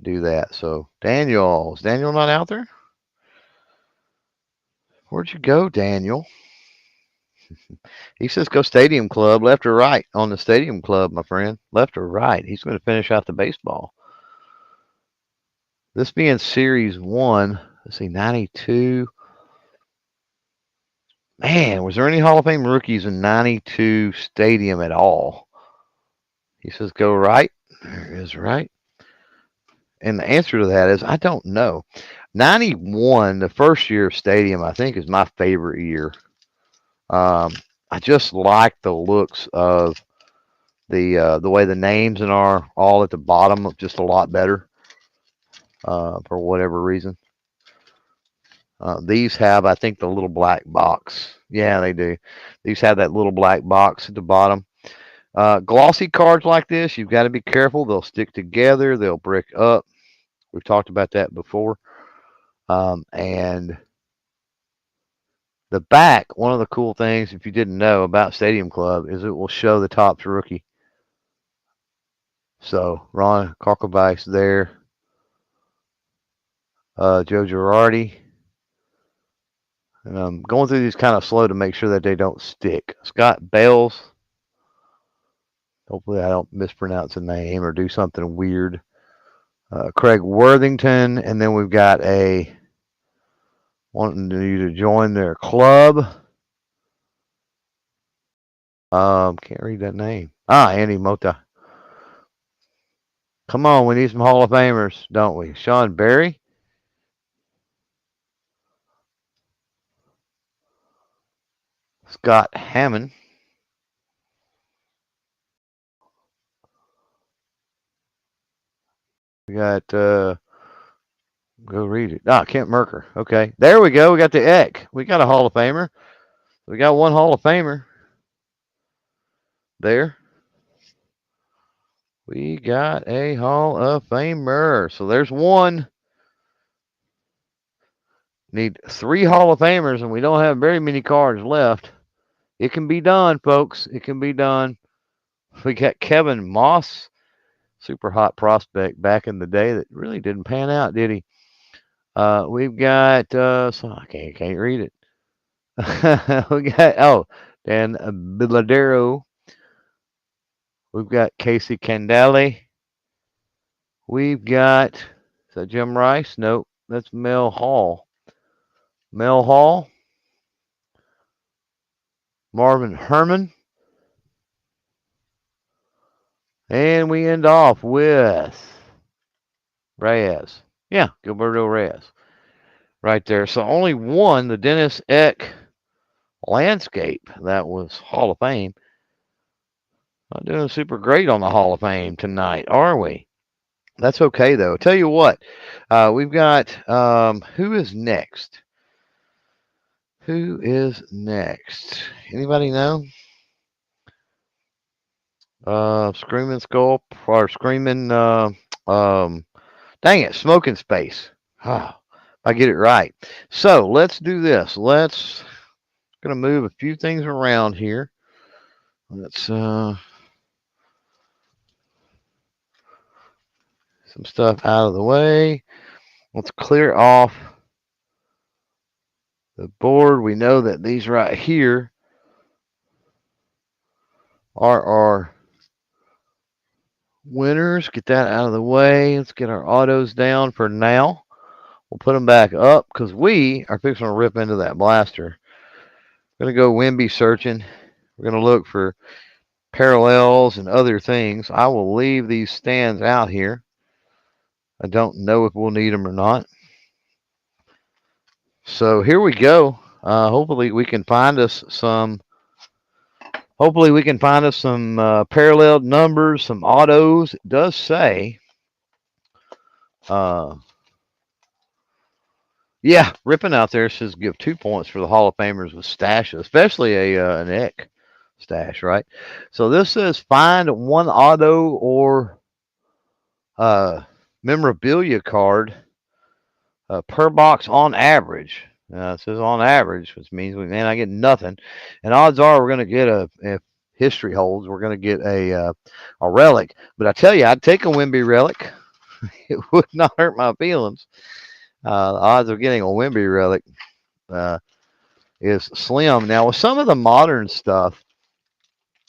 do that. So is Daniel not out there? Where'd you go, Daniel? He says go Stadium Club, left or right on the Stadium Club, my friend. Left or right. He's going to finish out the baseball. This being Series 1, let's see, 92. Man, was there any Hall of Fame rookies in 92 Stadium at all? He says go right. There is right. And the answer to that is I don't know. 91, the first year of Stadium, I think is my favorite year. I just like the looks of the way the names are all at the bottom, just a lot better for whatever reason. These have, I think, the little black box. Yeah, they do. These have that little black box at the bottom. Glossy cards like this, you've got to be careful. They'll stick together. They'll brick up. We've talked about that before. And the back, one of the cool things, if you didn't know about Stadium Club, is it will show the Topps rookie. So Ron Karkovice there. Joe Girardi. And I'm going through these kind of slow to make sure that they don't stick. Scott Bales. Hopefully, I don't mispronounce a name or do something weird. Craig Worthington, and then we've got a wanting you to join their club. Can't read that name. Andy Mota. Come on, we need some Hall of Famers, don't we? Sean Berry. Scott Hammond. We got go read it. Kent Merker. Okay. There we go. We got the Eck. We got a Hall of Famer. We got one Hall of Famer. There. We got a Hall of Famer. So there's one. Need 3 Hall of Famers, and we don't have very many cards left. It can be done, folks. It can be done. We got Kevin Moss, super hot prospect back in the day that really didn't pan out, did he? We've got so I can't read it. We got Dan Biladero. We've got Casey Candale. We've got is that Jim Rice? Nope, that's Mel Hall. Mel Hall. Marvin Herman. And we end off with Reyes. Yeah, Gilberto Reyes. Right there. So only one, the Dennis Eck landscape. That was Hall of Fame. Not doing super great on the Hall of Fame tonight, are we? That's okay, though. Tell you what, we've got who is next? Who is next? Anybody know? Screaming Skull or Screaming, dang it, Smoking Space. I get it right. So let's do this. Let's gonna move a few things around here. Let's some stuff out of the way. Let's clear off the board. We know that these right here are our winners. Get that out of the way. Let's get our autos down for now. We'll put them back up because we are fixing to rip into that blaster. We're going to go Wemby searching. We're going to look for parallels and other things. I will leave these stands out here. I don't know if we'll need them or not. So here we go. Hopefully we can find us some. Hopefully we can find us some paralleled numbers, some autos. It does say. Yeah, ripping out there says give 2 points for the Hall of Famers with stashes, especially an Eck stash, right? So this says find one auto or memorabilia card per box on average. It says on average, which means we may not get nothing. And odds are we're going to get if history holds, we're going to get a relic. But I tell you, I'd take a Wemby relic. It would not hurt my feelings. The odds of getting a Wemby relic is slim. Now, with some of the modern stuff,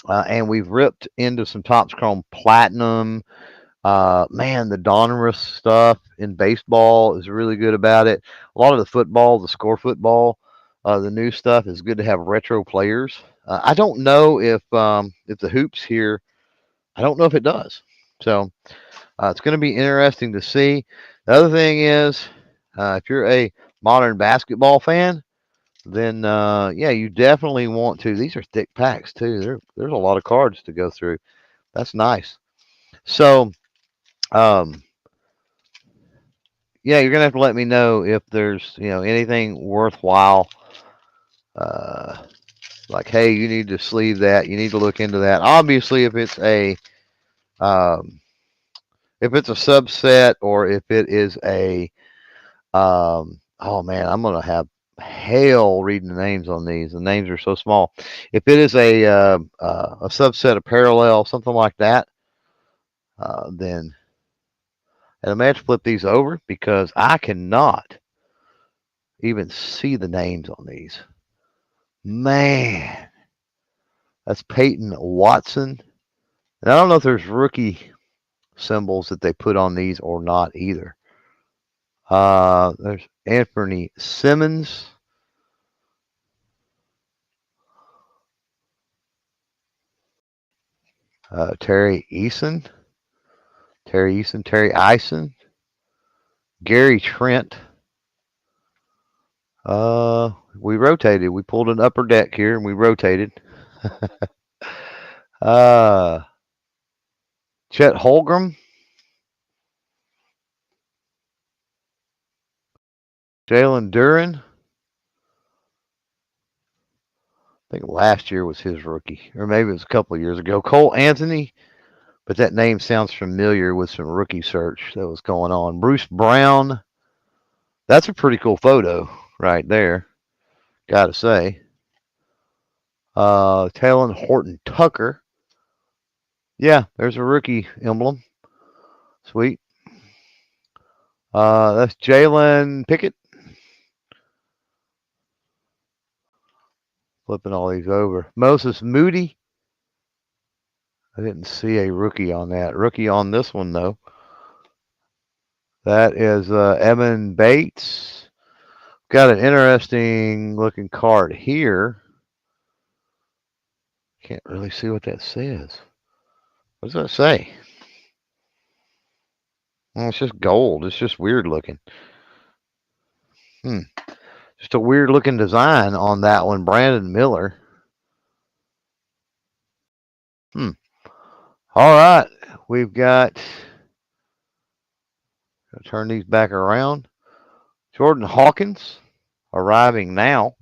and we've ripped into some Topps Chrome Platinum. Man, the Donruss stuff in baseball is really good about it. A lot of the football, the score football, the new stuff is good to have retro players. I don't know if the hoops here, I don't know if it does. So it's going to be interesting to see. The other thing is, if you're a modern basketball fan, then yeah, you definitely want to. These are thick packs too. There's a lot of cards to go through. That's nice. So, yeah, you're gonna have to let me know if there's anything worthwhile. Like, hey, you need to sleeve that. You need to look into that. Obviously, um, if it's a subset or if it is a oh man, I'm gonna have hell reading the names on these. The names are so small. If it is a subset of parallel, something like that, then and I may have to flip these over because I cannot even see the names on these. Man, that's Peyton Watson And I don't know if there's rookie symbols that they put on these or not either. There's Anthony Simmons. Terry Eason. Terry Eisen. Gary Trent. We rotated. We pulled an upper deck here and we rotated. uh, Chet Holmgren. Jalen Duran. I think last year was his rookie, or maybe it was a couple of years ago. Cole Anthony, but that name sounds familiar with some rookie search that was going on. Bruce Brown. That's a pretty cool photo right there, gotta say. Talon Horton Tucker. Yeah, there's a rookie emblem. Sweet. That's Jalen Pickett. Flipping all these over. Moses Moody. I didn't see a rookie on that. Rookie on this one, though. That is Evan Bates. Got an interesting looking card here. Can't really see what that says. What does that say? Well, it's just gold. It's just weird looking. Just a weird looking design on that one. Brandon Miller. All right. We've got. Turn these back around. Jordan Hawkins arriving now.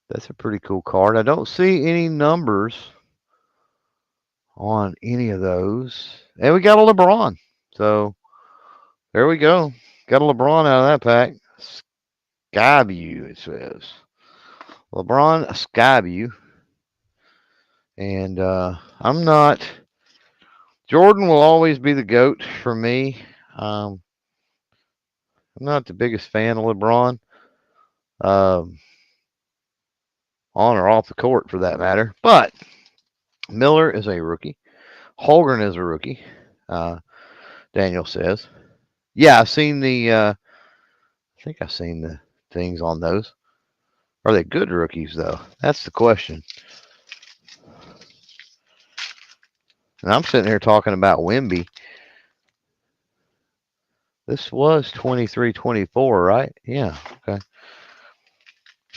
That's a pretty cool card. I don't see any numbers on any of those. And we got a LeBron. So there we go. Got a LeBron out of that pack. Skyview, it says. LeBron Skyview. And I'm not. Jordan will always be the GOAT for me. I'm not the biggest fan of LeBron. On or off the court, for that matter. But Miller is a rookie. Holmgren is a rookie. Daniel says. Yeah, I've seen the. I think I've seen the things on those. Are they good rookies though? That's the question. And I'm sitting here talking about Wemby. This was 23-24, right? Yeah. Okay.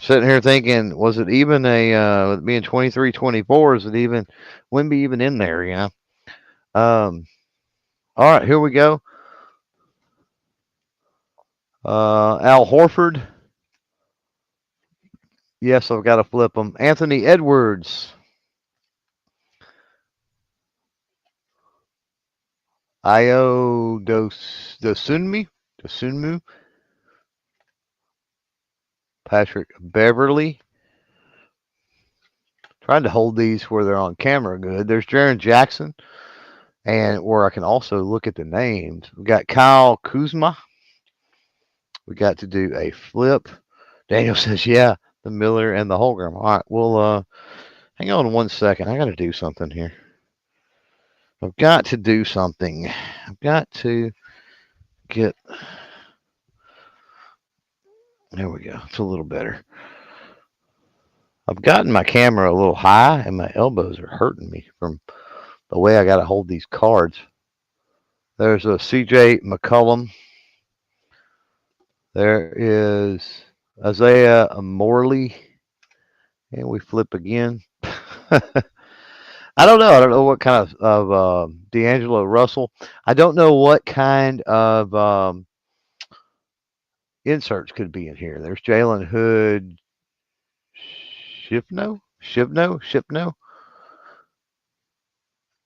Sitting here thinking, was it even a being 23-24? Is it even Wemby even in there? You know. All right, here we go. Al Horford. Yes, I've got to flip them. Anthony Edwards. Io Dosunmu. Patrick Beverly. Trying to hold these where they're on camera good. There's Jaren Jackson. And where I can also look at the names. We got Kyle Kuzma. We got to do a flip. Daniel says, yeah, the Miller and the Holmgren. All right, we'll hang on 1 second. I got to do something here. I've got to do something. I've got to get. There we go. It's a little better. I've gotten my camera a little high, and my elbows are hurting me from the way I got to hold these cards. There's a CJ McCollum. There is Isaiah Morley. And we flip again. I don't know. I don't know what kind of D'Angelo Russell. I don't know what kind of inserts could be in here. There's Jalen Hood. Shipno.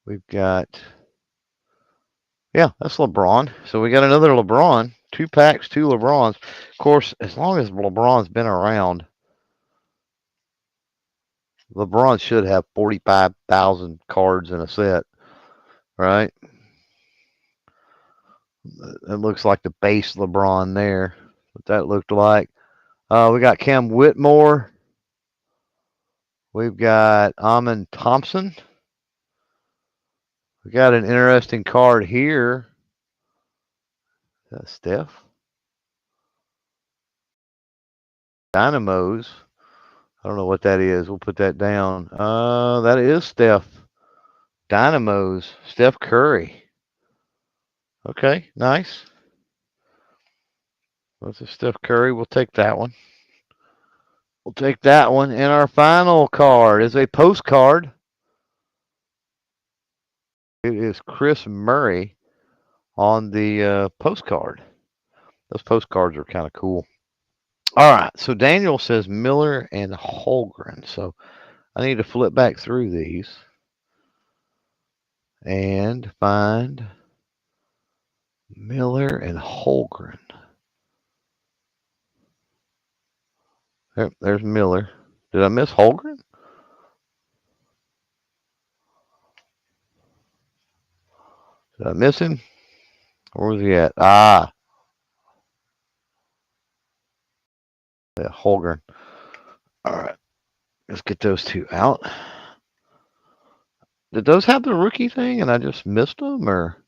We've got, yeah, that's LeBron. So we got another LeBron. 2 packs, 2 LeBrons. Of course, as long as LeBron's been around, LeBron should have 45,000 cards in a set, right? It looks like the base LeBron there. What that looked like. We got Cam Whitmore. We've got Amon Thompson. We got an interesting card here. Steph. Dynamos. I don't know what that is. We'll put that down. That is Steph. Dynamos. Steph Curry. Okay, nice. That's a Steph Curry. We'll take that one. We'll take that one. And our final card is a postcard. It is Chris Murray on the postcard. Those postcards are kind of cool. All right. So Daniel says Miller and Holgren. So I need to flip back through these and find Miller and Holgren. There's Miller. Did I miss Holgren? Did I miss him? Where was he at? Ah, yeah, Holgren. All right. Let's get those two out. Did those have the rookie thing and I just missed them? Or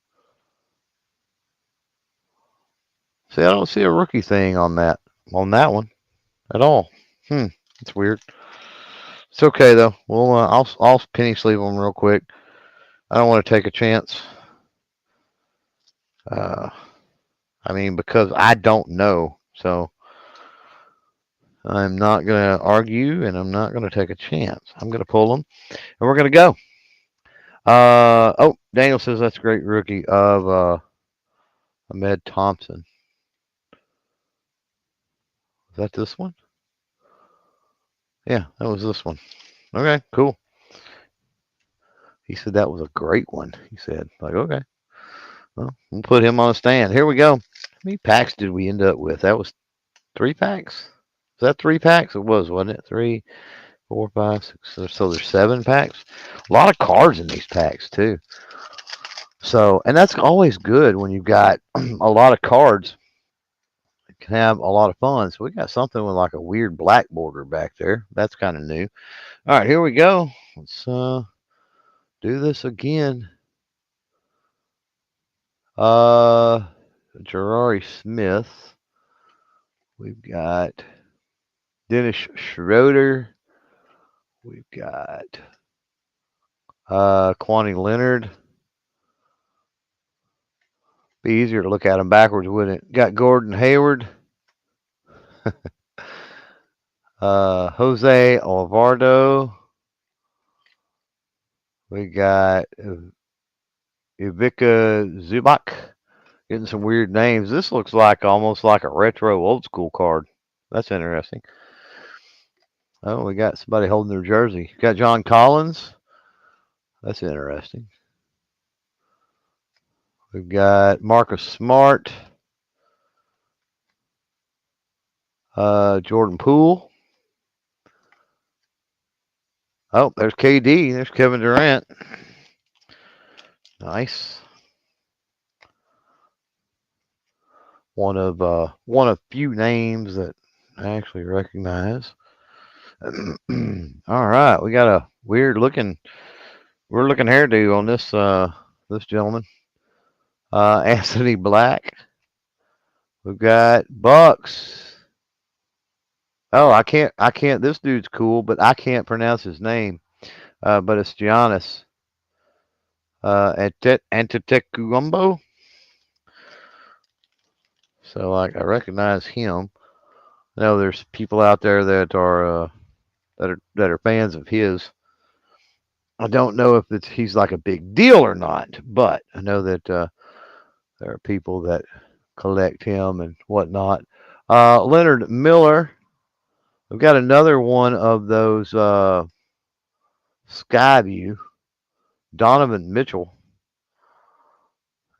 see, I don't see a rookie thing on that one at all. It's weird. It's okay though. We'll I'll penny sleeve them real quick. I don't want to take a chance. I mean, because I don't know, so I'm not going to argue and I'm not going to take a chance. I'm going to pull them and we're going to go. Oh, Daniel says that's a great rookie of Ahmed Thompson. Is that this one? Yeah, that was this one. Okay, cool. He said that was a great one. He said, like, okay. Well, we'll put him on a stand. Here we go. How many packs did we end up with? That was 3 packs? Is that 3 packs? It was, wasn't it? 3, 4, 5, 6. So there's 7 packs. A lot of cards in these packs, too. So, and that's always good when you've got a lot of cards. You can have a lot of fun. So we got something with like a weird black border back there. That's kind of new. All right, here we go. Let's do this again. Jabari Smith. We've got Dennis Schroeder. We've got Kwani Leonard. Be easier to look at them backwards, wouldn't it? Got Gordon Hayward. Jose Alvarado. We got Ivica Zubac. Getting some weird names. This looks like almost like a retro old school card. That's interesting. Oh, we got somebody holding their jersey. Got John Collins. That's interesting. We've got Marcus Smart. Jordan Poole. Oh, there's KD. There's Kevin Durant. Nice. One of few names that I actually recognize. All right, we got a weird looking hairdo on this gentleman. Anthony Black. We've got Bucks. Oh, I can't. This dude's cool, but I can't pronounce his name. But it's Giannis Antetokounmpo. So, like, I recognize him. I know there's people out there that are fans of his. I don't know if he's like a big deal or not, but I know that there are people that collect him and whatnot. Leonard Miller. We've got another one of those Skyview. Donovan Mitchell.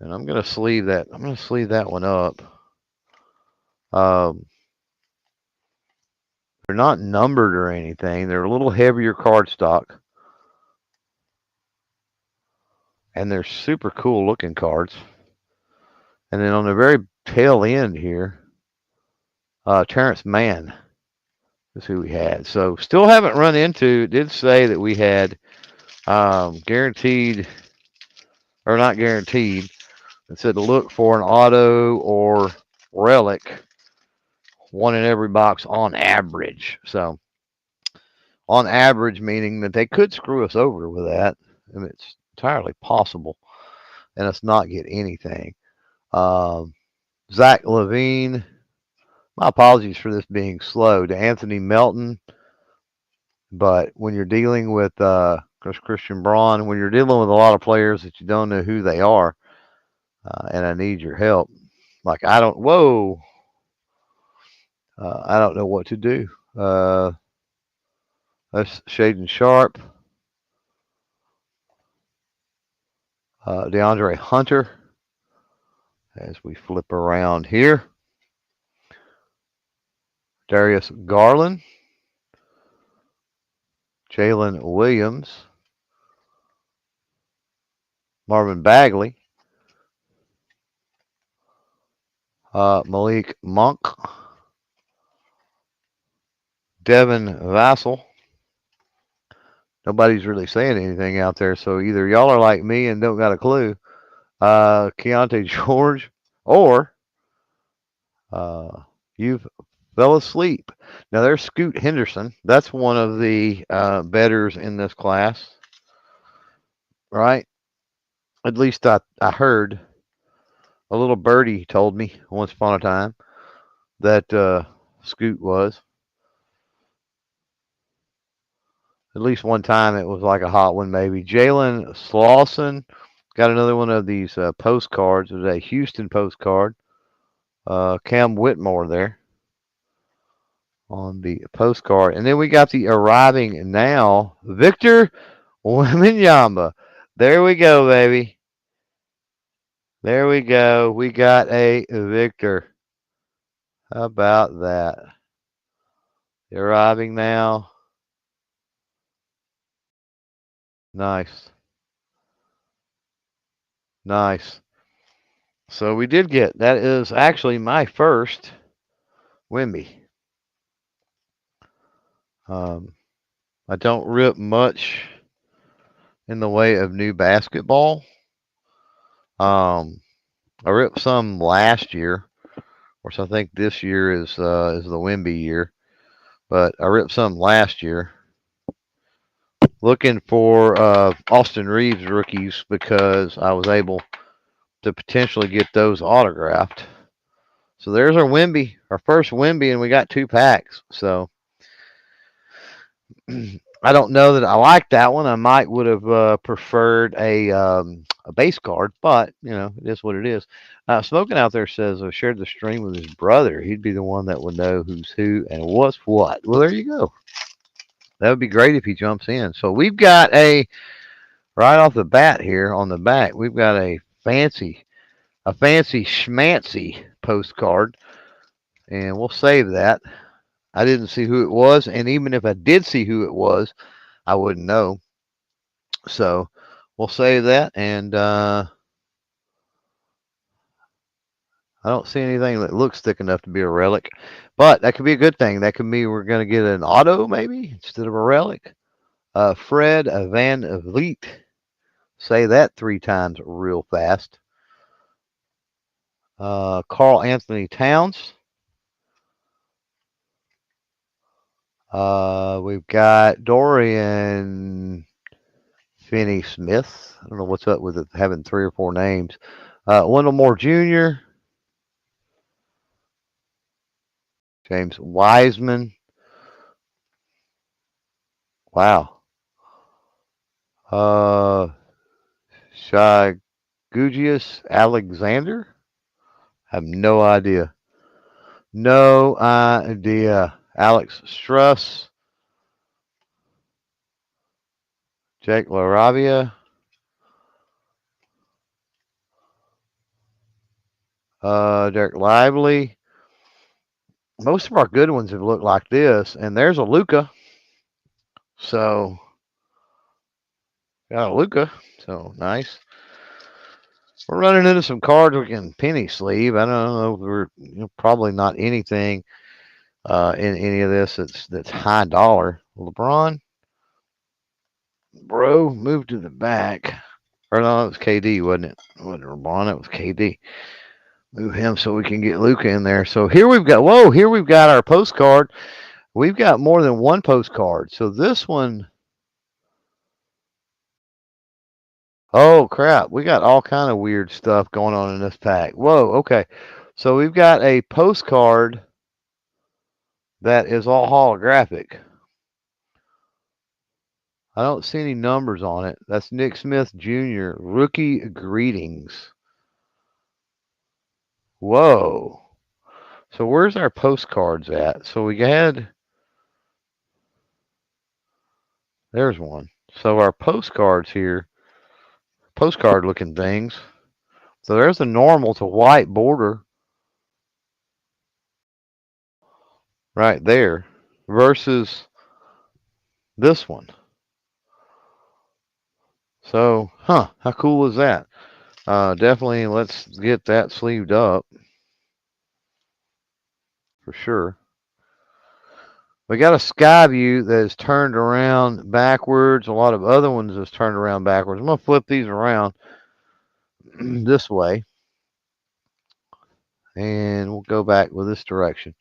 And I'm going to sleeve that. I'm going to sleeve that one up. They're not numbered or anything. They're a little heavier cardstock. And they're super cool looking cards. And then on the very tail end here, Terrence Mann is who we had. So still haven't run into, did say that we had guaranteed or not guaranteed. It said to look for an auto or relic, one in every box on average. So on average, meaning that they could screw us over with that, and it's entirely possible, and us not get anything. Um, Zach Levine, my apologies for this being slow. To Anthony Melton, but when you're dealing with Christian Braun, when you're dealing with a lot of players that you don't know who they are, and I need your help. Like I don't know what to do. That's Shaden Sharp, DeAndre Hunter. As we flip around here, Darius Garland, Jalen Williams, Marvin Bagley, Malik Monk, Devin Vassell. Nobody's really saying anything out there, so either y'all are like me and don't got a clue, Keontae George, or you've fell asleep. Now there's Scoot Henderson. That's one of the betters in this class, right? At least I heard. A little birdie told me once upon a time that Scoot was. At least one time it was like a hot one, maybe. Jalen Slauson got another one of these postcards. It was a Houston postcard. Cam Whitmore there on the postcard. And then we got the arriving now, Victor Wembanyama. There we go, baby. There we go. We got a Victor. How about that? Arriving now. Nice. Nice. So we did get that is actually my first Wemby. I don't rip much in the way of new basketball. I ripped some last year, of course. I think this year is the Wemby year, but I ripped some last year. Looking for Austin Reeves rookies because I was able to potentially get those autographed. So there's our Wemby, our first Wemby, and we got 2 packs. So I don't know that I like that one. I might would have preferred a base card, but you know it is what it is. Smoking out there says shared the stream with his brother. He'd be the one that would know who's who and what's what. Well, there you go. That would be great if he jumps in. So we've got a right off the bat here on the back. We've got a fancy schmancy postcard, and we'll save that. I didn't see who it was, and even if I did see who it was, I wouldn't know. So we'll save that, and I don't see anything that looks thick enough to be a relic, but that could be a good thing. That could mean we're going to get an auto maybe instead of a relic. Fred Van Vliet. Say that 3 times real fast. Carl Anthony Towns. We've got Dorian Finney Smith. I don't know what's up with it having 3 or 4 names. Wendell Moore Jr. James Wiseman. Wow. Shai Gugius Alexander. I have no idea. No idea. Alex Struss. Jake LaRavia. Derek Lively. Most of our good ones have looked like this. And there's a Luca. So, got a Luca. So, nice. We're running into some cards we can penny sleeve. I don't know. We're probably not anything in any of this that's high dollar. LeBron, bro, move to the back. Or no, it was KD, wasn't it? It wasn't LeBron, it was KD. Move him so we can get Luca in there. So here we've got, whoa, here we've got our postcard. We've got more than one postcard. So this one, oh crap, we got all kind of weird stuff going on in this pack. Whoa, okay. So we've got a postcard that is all holographic. I don't see any numbers on it. That's Nick Smith Jr. Rookie greetings. Whoa. So where's our postcards at? So we had, there's one. So our postcards here, postcard looking things. So there's the normal to white border right there versus this one. So, how cool is that? Definitely let's get that sleeved up for sure. We got a sky view that is turned around backwards. A lot of other ones is turned around backwards. I'm going to flip these around this way. And we'll go back with this direction.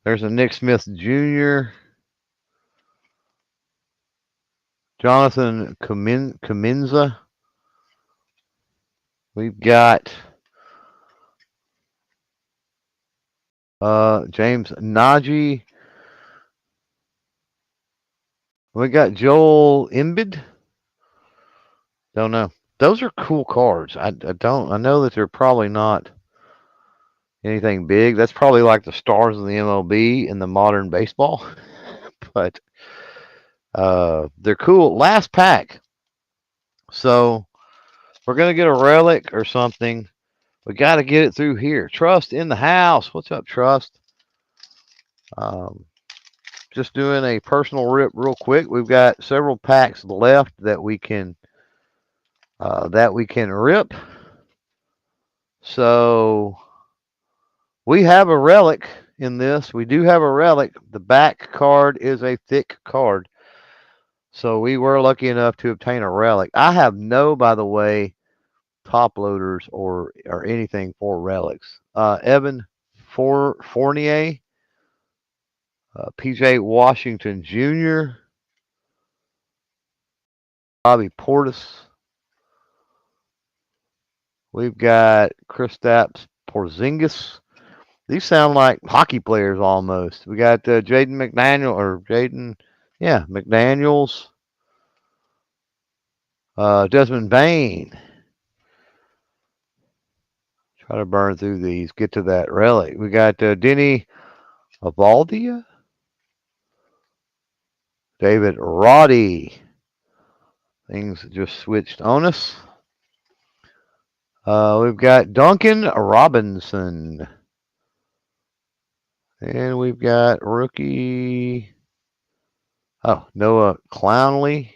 There's a Nick Smith Jr. Jonathan Kaminza. We've got James Najee. We got Joel Embiid. Don't know. Those are cool cards. I know that they're probably not anything big. That's probably like the stars of the MLB in the modern baseball. But they're cool. Last pack. So we're going to get a relic or something. We got to get it through here. Trust in the house. What's up, Trust? Just doing a personal rip real quick. We've got several packs left that we can rip. So we have a relic in this. We do have a relic. The back card is a thick card. So we were lucky enough to obtain a relic. I have no, by the way, top loaders or anything for relics. Evan Fournier, PJ Washington Jr., Bobby Portis. We've got Kristaps Porzingis. These sound like hockey players almost. We got McDaniels. Desmond Bain. Try to burn through these. Get to that relic. We got Denny Avaldia. David Roddy. Things just switched on us. We've got Duncan Robinson. And we've got rookie. Oh, Noah Clowney.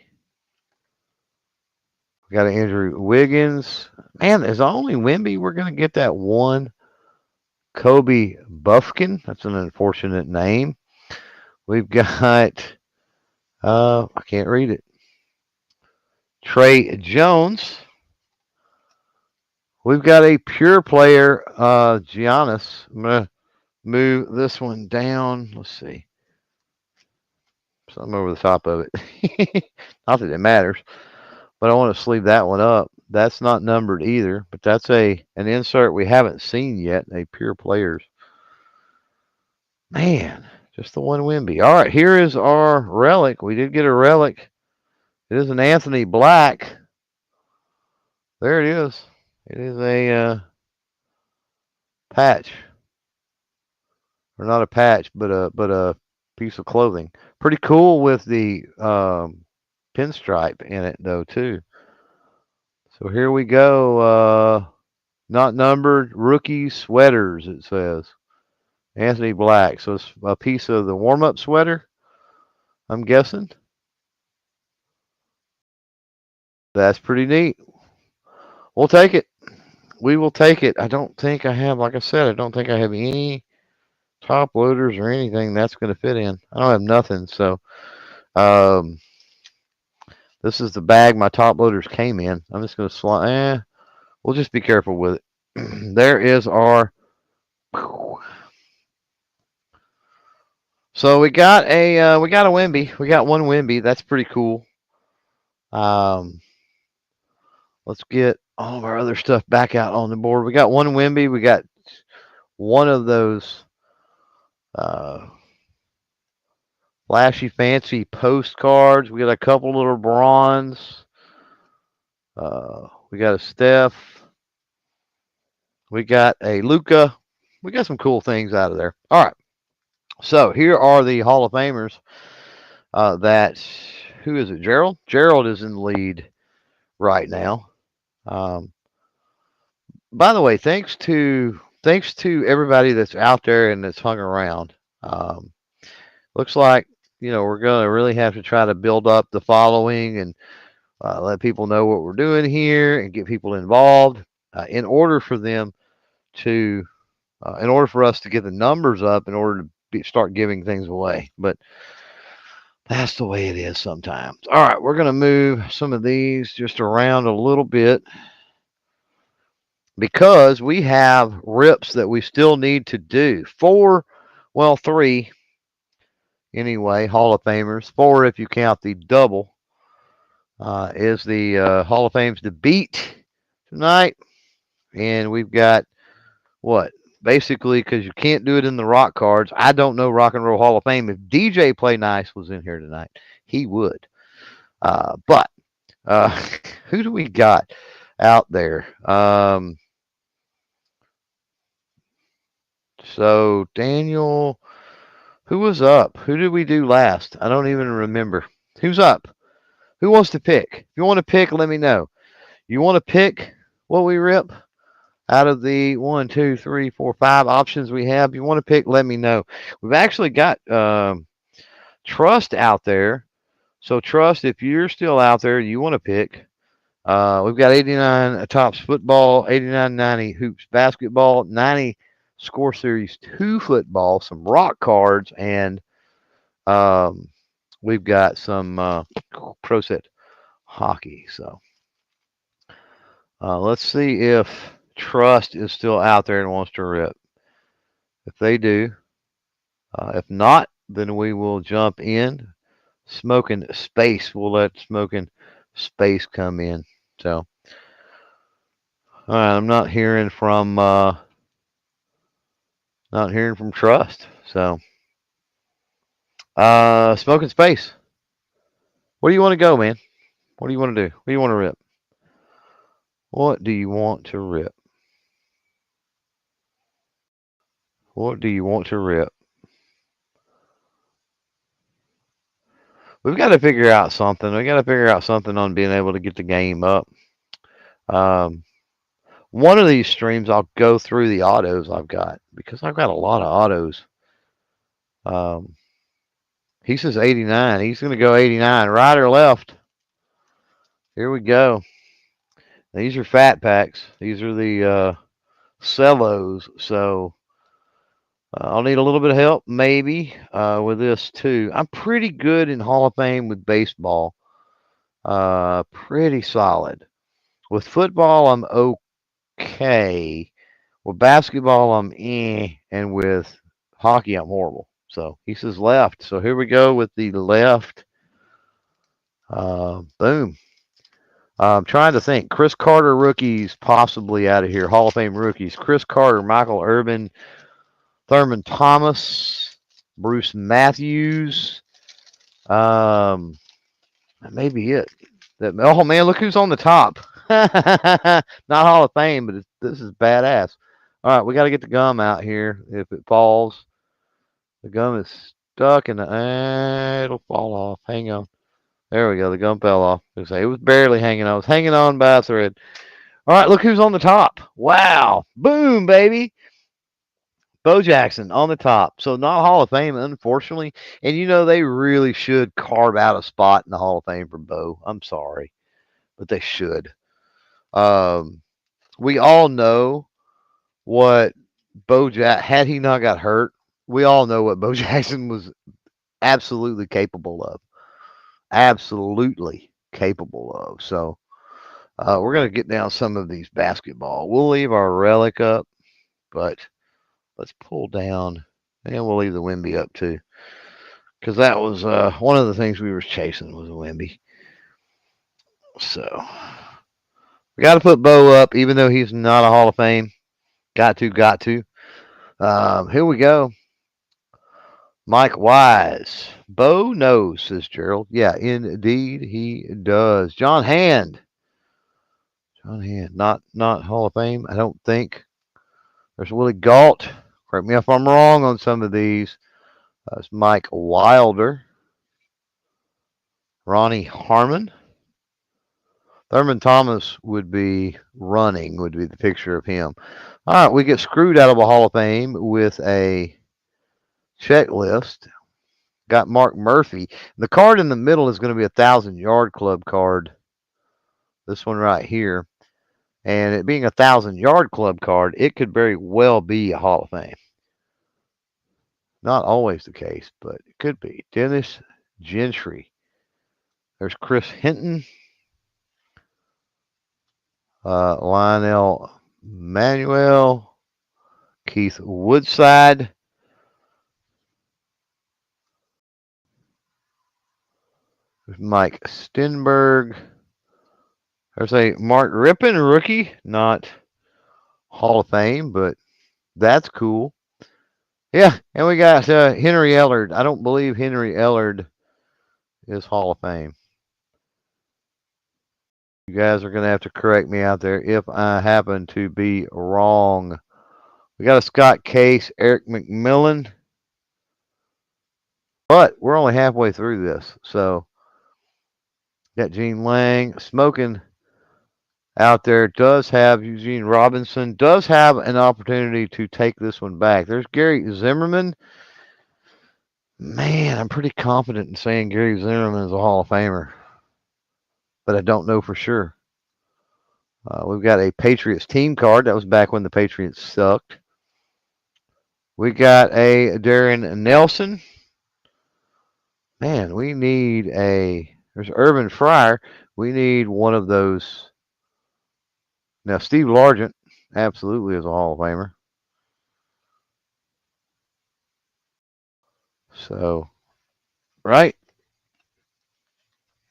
We got Andrew Wiggins. Man, there's only Wemby. We're going to get that one. Kobe Buffkin. That's an unfortunate name. We've got, I can't read it. Trey Jones. We've got a pure player, Giannis. I'm going to move this one down. Let's see. Something over the top of it. Not that it matters, but I want to sleeve that one up. That's not numbered either, but that's an insert we haven't seen yet. A pure players. Man, just the one Wemby. All right, here is our relic. We did get a relic. It is an Anthony Black. There it is. It is a patch, or not a patch, but a piece of clothing. Pretty cool with the pinstripe in it though too. So here we go. Not numbered rookie sweaters. It says Anthony Black. So it's a piece of the warm-up sweater, I'm guessing. That's pretty neat. We'll take it. We will take it. I don't think I have, like I said, I don't think I have any top loaders or anything that's going to fit in. I don't have nothing. So This is the bag my top loaders came in. I'm just going to slide. We'll just be careful with it. There is our. So we got a Wemby. We got one Wemby. That's pretty cool. Um, let's get all of our other stuff back out on the board. We got one Wemby. We got one of those uh, flashy, fancy postcards. We got a couple little bronze. We got a Steph. We got a Luca. We got some cool things out of there. All right. So here are the Hall of Famers. That who is it? Gerald. Gerald is in the lead right now. Um, by the way, thanks to everybody that's out there and that's hung around. Um, looks like we're gonna really have to try to build up the following and let people know what we're doing here and get people involved in order for them to in order for us to get the numbers up in order to start giving things away. But that's the way it is sometimes. All right, we're going to move some of these just around a little bit because we have rips that we still need to do. Three anyway, Hall of Famers. Four if you count the double is the Hall of Fames to beat tonight. And we've got what? Basically, because you can't do it in the rock cards. I don't know Rock and Roll Hall of Fame. If DJ Play Nice was in here tonight, he would. But who do we got out there? So Daniel, who was up? Who did we do last? I don't even remember. Who's up? Who wants to pick? If you want to pick, let me know. You want to pick what we rip out of the 5 options we have? You want to pick? Let me know. We've actually got Trust out there. So Trust, if you're still out there, you want to pick. We've got 89 Tops football, 89-90 hoops basketball, 90 Score Series 2 football, some rock cards, and um, we've got some Pro Set hockey. So let's see if Trust is still out there and wants to rip. If they do, if not, then we will jump in. Smoking Space, we'll let Smoking Space come in. So, all right, I'm not hearing from Trust. So, Smoking Space, where do you want to go, man? What do you want to do? What do you want to rip? What do you want to rip? What do you want to rip? We've got to figure out something. We got to figure out something on being able to get the game up. Um, one of these streams, I'll go through the autos I've got because I've got a lot of autos. He says 89. He's going to go 89. Right or left? Here we go. These are fat packs. These are the cellos. So I'll need a little bit of help maybe with this too. I'm pretty good in Hall of Fame with baseball. Pretty solid. With football, I'm okay. With basketball, I'm and with hockey, I'm horrible. So he says left. So here we go with the left. Boom. I'm trying to think. Chris Carter rookies possibly out of here. Hall of Fame rookies. Chris Carter, Michael Irvin, Thurman Thomas, Bruce Matthews. That may be it. Oh man, look who's on the top. Not Hall of Fame, but this is badass. All right, we got to get the gum out here. If it falls, the gum is stuck and it'll fall off. Hang on. There we go. The gum fell off. It was barely hanging on. It was hanging on by a thread. All right, look who's on the top. Wow. Boom, baby. Bo Jackson on the top. So not Hall of Fame, unfortunately. And they really should carve out a spot in the Hall of Fame for Bo. I'm sorry, but they should. We all know what had he not got hurt, we all know what Bo Jackson was absolutely capable of. Absolutely capable of. So we're going to get down some of these basketball. We'll leave our relic up, but let's pull down, and we'll leave the Wemby up too, because that was one of the things we were chasing was a Wemby. So we got to put Bo up, even though he's not a Hall of Fame. Got to. Here we go. Mike Wise. Bo knows, says Gerald. Yeah, indeed he does. John Hand. Not Hall of Fame, I don't think. There's Willie Galt. Correct me if I'm wrong on some of these. It's Mike Wilder. Ronnie Harmon. Thurman Thomas would be the picture of him. All right, we get screwed out of a Hall of Fame with a checklist. Got Mark Murphy. The card in the middle is going to be a 1,000-yard club card. This one right here. And it being a 1,000-yard club card, it could very well be a Hall of Fame. Not always the case, but it could be. Dennis Gentry. There's Chris Hinton. Lionel Manuel. Keith Woodside. There's Mike Stenberg. There's a Mark Rippon rookie. Not Hall of Fame, but that's cool. Yeah, and we got Henry Ellard. I don't believe Henry Ellard is Hall of Fame. You guys are going to have to correct me out there if I happen to be wrong. We got a Scott Case, Eric McMillan. But we're only halfway through this. So, got Gene Lang. Smoking out there does have Eugene Robinson, does have an opportunity to take this one back. There's Gary Zimmerman. Man, I'm pretty confident in saying Gary Zimmerman is a Hall of Famer, but I don't know for sure. We've got a Patriots team card. That was back when the Patriots sucked. We got a Darren Nelson. Man, we need there's Urban Fryer. We need one of those. Now, Steve Largent absolutely is a Hall of Famer. So, right?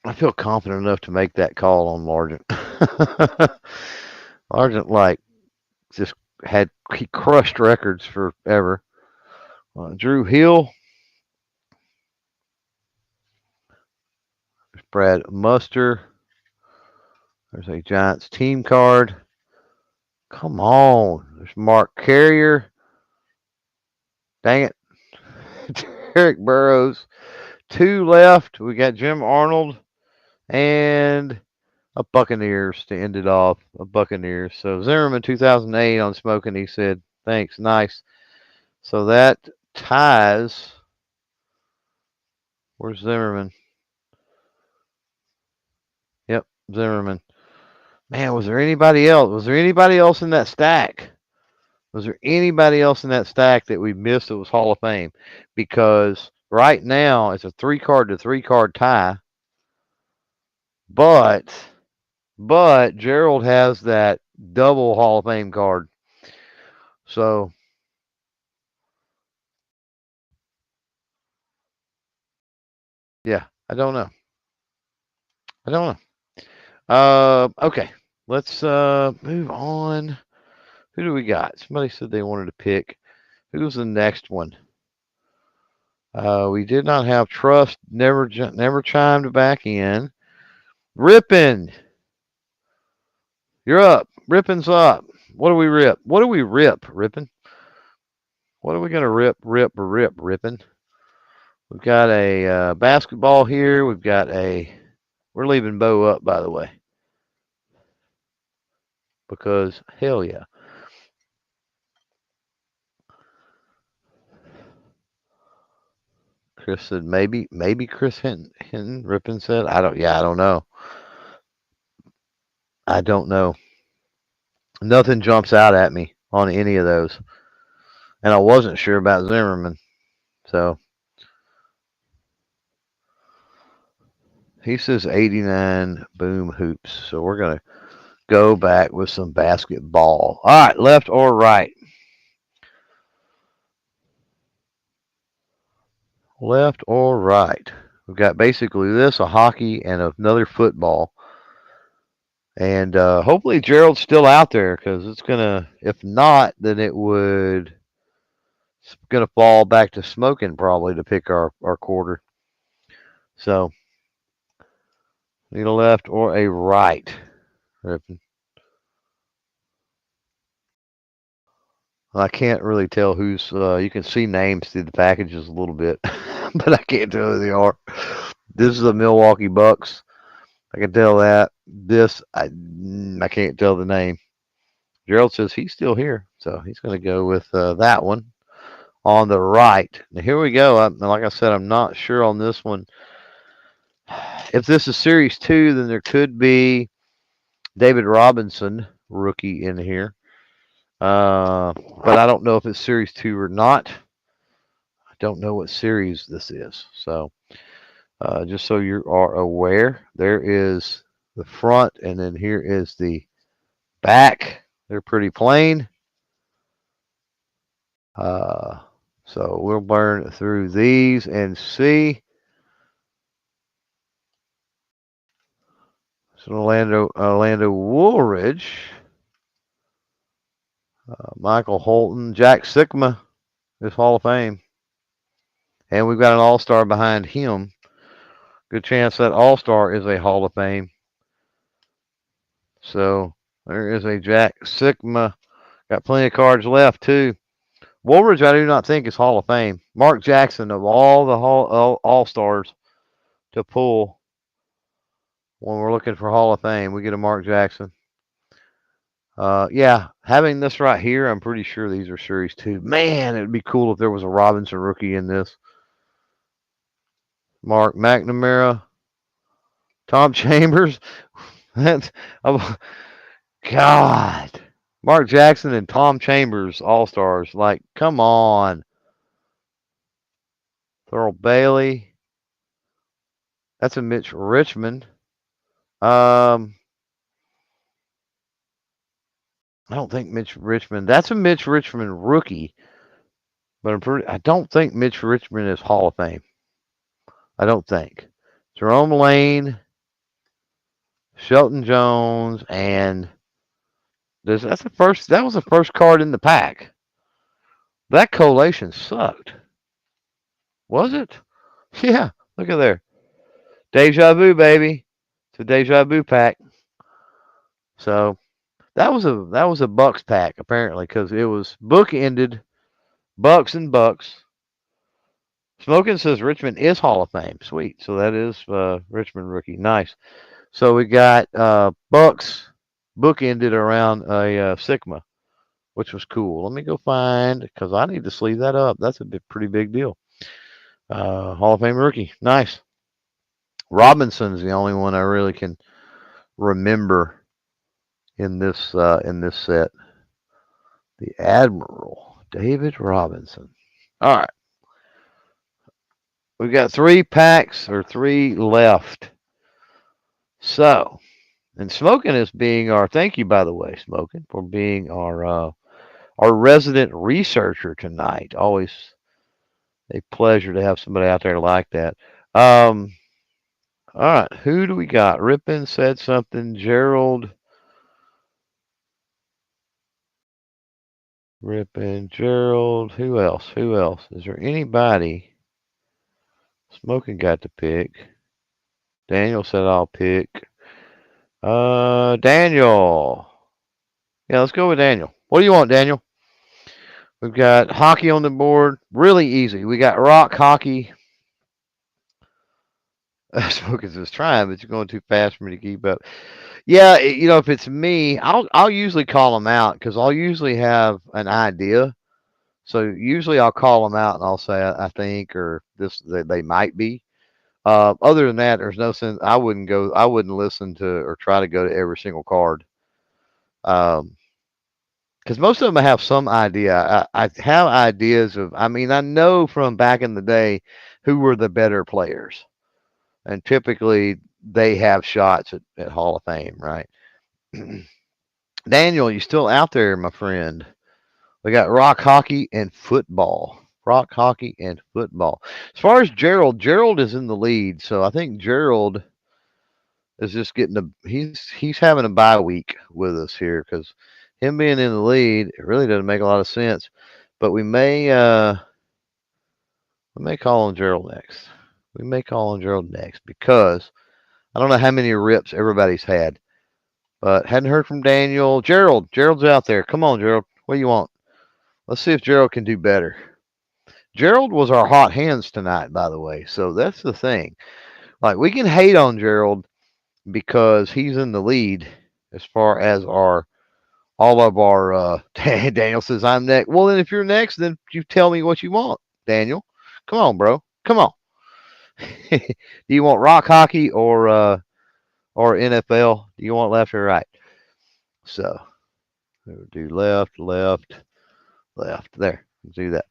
I feel confident enough to make that call on Largent. Largent, like, just he crushed records forever. Drew Hill. There's Brad Muster. There's a Giants team card. Come on. There's Mark Carrier. Dang it. Derek Burrows. 2 left. We got Jim Arnold and a Buccaneers to end it off. A Buccaneers. So Zimmerman 2008 on Smoking. He said, thanks. Nice. So that ties. Where's Zimmerman? Yep, Zimmerman. Man, was there anybody else? Was there anybody else in that stack? Was there anybody else in that stack that we missed that was Hall of Fame? Because right now it's a 3-card to 3-card tie. But Gerald has that double Hall of Fame card. So yeah, I don't know. Okay. Let's move on. Who do we got? Somebody said they wanted to pick. Who's the next one? We did not have Trust. Never chimed back in. Rippin, you're up. Rippin's up. What do we rip? What do we rip, Rippin? What are we gonna rip, Rippin? We've got a basketball here. We've got a. We're leaving Bo up, by the way, because hell yeah. Chris said maybe Chris Hinton. Rippin said I don't. Yeah, I don't know. I don't know. Nothing jumps out at me on any of those, and I wasn't sure about Zimmerman. So He says 89 boom hoops. So we're going to go back with some basketball. All right, left or right? Left or right? We've got basically this, a hockey, and another football. And hopefully Gerald's still out there because it's going to, if not, then it's going to fall back to smoking probably to pick our quarter. So, need a left or a right, Rippin. I can't really tell who's. You can see names through the packages a little bit, but I can't tell who they are. This is the Milwaukee Bucks. I can tell that. I can't tell the name. Gerald says he's still here, so he's going to go with that one on the right. Now here we go. Like I said, I'm not sure on this one. If this is Series 2, then there could be David Robinson, rookie, in here. But I don't know if it's Series 2 or not. I don't know what series this is. So just so you are aware, there is the front, and then here is the back. They're pretty plain. So we'll burn through these and see. So Orlando Woolridge, Michael Holton, Jack Sikma is Hall of Fame. And we've got an all-star behind him. Good chance that all-star is a Hall of Fame. So there is a Jack Sikma. Got plenty of cards left, too. Woolridge, I do not think is Hall of Fame. Mark Jackson, of all the all-stars to pull when we're looking for Hall of Fame, we get a Mark Jackson. Yeah, having this right here, I'm pretty sure these are Series 2. Man, it would be cool if there was a Robinson rookie in this. Mark McNamara, Tom Chambers. That's, oh, God. Mark Jackson and Tom Chambers, all-stars. Like, come on. Thurl Bailey. That's a Mitch Richmond. I don't think Mitch Richmond. That's a Mitch Richmond rookie. But I don't think Mitch Richmond is Hall of Fame. I don't think. Jerome Lane, Shelton Jones, and that was the first card in the pack. That collation sucked. Was it? Yeah, look at there. Deja vu, baby. It's a deja vu pack. So that was a Bucks pack apparently because it was book ended, Bucks and Bucks. Smoking says Richmond is Hall of Fame. Sweet. So that is Richmond rookie. Nice. So we got Bucks book ended around a Sigma, which was cool. Let me go find because I need to sleeve that up. That's a pretty big deal. Hall of Fame rookie. Nice. Robinson's the only one I really can remember in this set. The Admiral, David Robinson. All right. We've got 3 packs or 3 left. So, and Smoking is being our, thank you by the way, Smoking, for being our resident researcher tonight. Always a pleasure to have somebody out there like that. All right, who do we got? Rippin said something. Gerald. Rippin, Gerald. Who else? Who else? Is there anybody? Smoking got to pick. Daniel said I'll pick. Daniel. Yeah, let's go with Daniel. What do you want, Daniel? We've got hockey on the board. Really easy. We got rock hockey. Smokers is trying, but you're going too fast for me to keep up. Yeah, if it's me, I'll usually call them out because I'll usually have an idea. So usually I'll call them out and I'll say I think or this they might be. Other than that, there's no sense. I wouldn't listen to or try to go to every single card. Because most of them have some idea. I have ideas of. I mean, I know from back in the day who were the better players. And typically, they have shots at Hall of Fame, right? Daniel, you still out there, my friend? We got rock hockey and football. Rock hockey and football. As far as Gerald, Gerald is in the lead, so I think Gerald is just getting he's having a bye week with us here because him being in the lead, it really doesn't make a lot of sense. But we may call on Gerald next. We may call on Gerald next because I don't know how many rips everybody's had, but hadn't heard from Daniel. Gerald's out there. Come on, Gerald. What do you want? Let's see if Gerald can do better. Gerald was our hot hands tonight, by the way. So that's the thing. Like we can hate on Gerald because he's in the lead as far as our all of our Daniel says I'm next. Well then if you're next, then you tell me what you want, Daniel. Come on, bro. Come on. Do you want rock hockey or NFL? Do you want left or right? So we'll do left, left, left. There. Let's do that.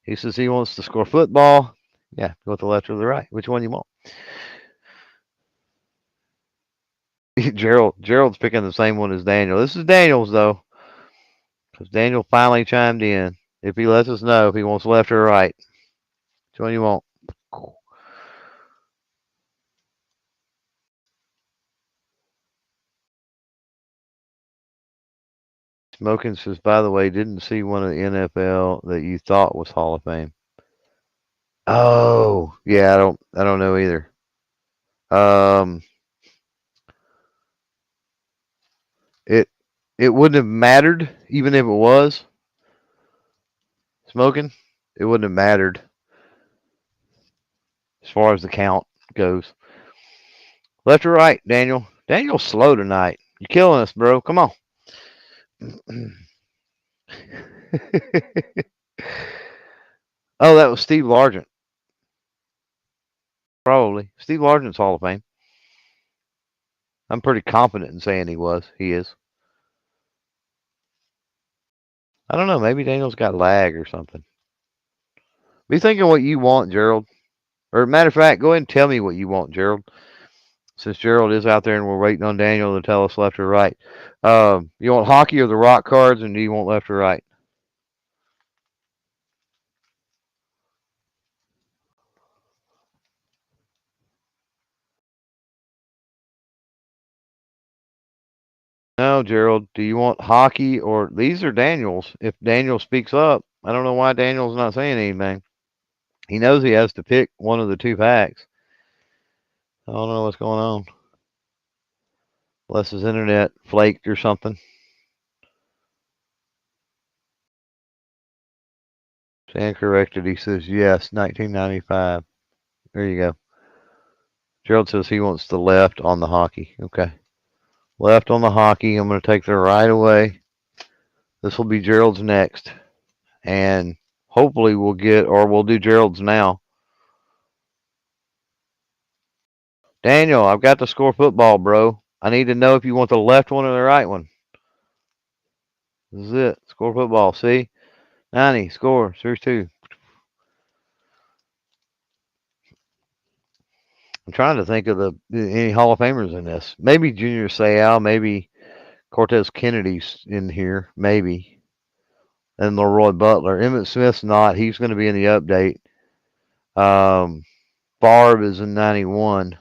He says he wants to score football. Yeah, go with the left or the right. Which one you want? Gerald's picking the same one as Daniel. This is Daniel's though, because Daniel finally chimed in. If he lets us know if he wants left or right, which one you want? Smoking says, by the way, didn't see one of the NFL that you thought was Hall of Fame. Oh, yeah, I don't know either. Um, it it wouldn't have mattered even if it was smoking. It wouldn't have mattered as far as the count goes. Left or right, Daniel? Daniel's slow tonight. You're killing us, bro. Come on. Oh, that was Steve Largent. Probably. Steve Largent's Hall of Fame. I'm pretty confident in saying he was. He is. I don't know. Maybe Daniel's got lag or something. Be thinking what you want, Gerald. Or matter of fact, go ahead and tell me what you want, Gerald. Since Gerald is out there and we're waiting on Daniel to tell us left or right. You want hockey or the rock cards, and do you want left or right? No, Gerald. Do you want hockey or these are Daniel's? If Daniel speaks up, I don't know why Daniel's not saying anything. He knows he has to pick one of the two packs. I don't know what's going on. Unless his internet flaked or something. Stand corrected. He says yes, 1995. There you go. Gerald says he wants the left on the hockey. Okay. Left on the hockey. I'm going to take the right away. This will be Gerald's next. And hopefully we'll do Gerald's now. Daniel, I've got to score football, bro. I need to know if you want the left one or the right one. This is it. Score football. See? 90. Score. Series 2. I'm trying to think of any Hall of Famers in this. Maybe Junior Seau. Maybe Cortez Kennedy's in here. Maybe. And Leroy Butler. Emmett Smith's not. He's going to be in the update. Barb is in 91.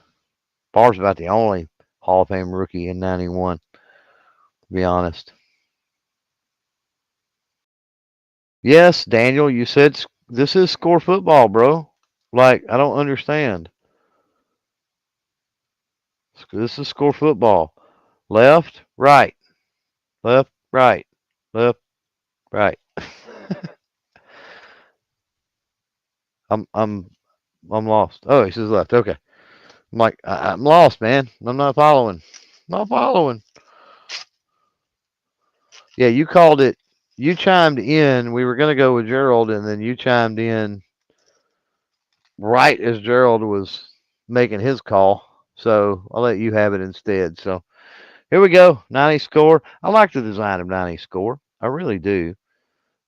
Barb's about the only Hall of Fame rookie in 91, to be honest. Yes, Daniel, you said this is score football, bro. Like, I don't understand. This is score football. Left, right. Left, right. Left, right. I'm lost. Oh, he says left. Okay. I'm like, I'm lost, man. I'm not following. Not following. Yeah, you called it. You chimed in. We were going to go with Gerald, and then you chimed in right as Gerald was making his call. So I'll let you have it instead. So here we go. 90 score. I like the design of 90 score. I really do.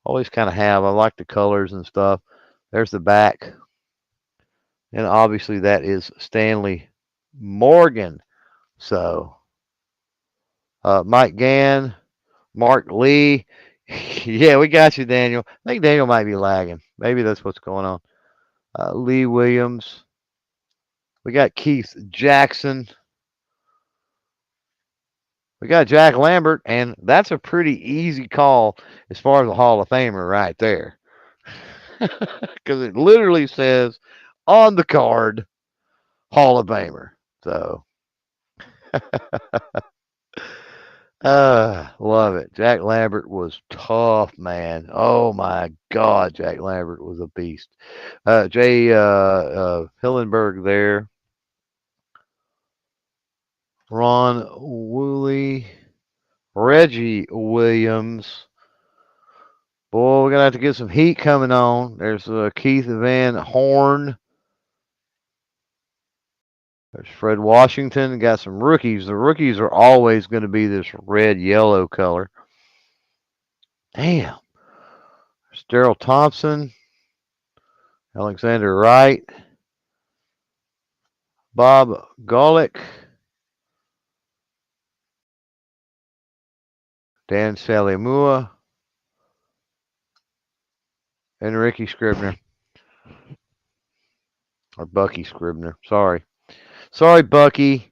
Always kind of have. I like the colors and stuff. There's the back. And obviously that is Stanley Morgan. So, Mike Gann, Mark Lee. Yeah, we got you, Daniel. I think Daniel might be lagging. Maybe that's what's going on. Lee Williams. We got Keith Jackson. We got Jack Lambert, and that's a pretty easy call as far as a Hall of Famer right there. Because it literally says on the card, Hall of Famer. So, love it. Jack Lambert was tough, man. Oh my God, Jack Lambert was a beast. Jay Hillenberg there. Ron Woolley. Reggie Williams. Boy, we're going to have to get some heat coming on. There's Keith Van Horn. There's Fred Washington. Got some rookies. The rookies are always going to be this red-yellow color. Damn. There's Daryl Thompson. Alexander Wright. Bob Golick. Dan Salimua. And Ricky Scribner. Or Bucky Scribner. Sorry. Sorry, Bucky.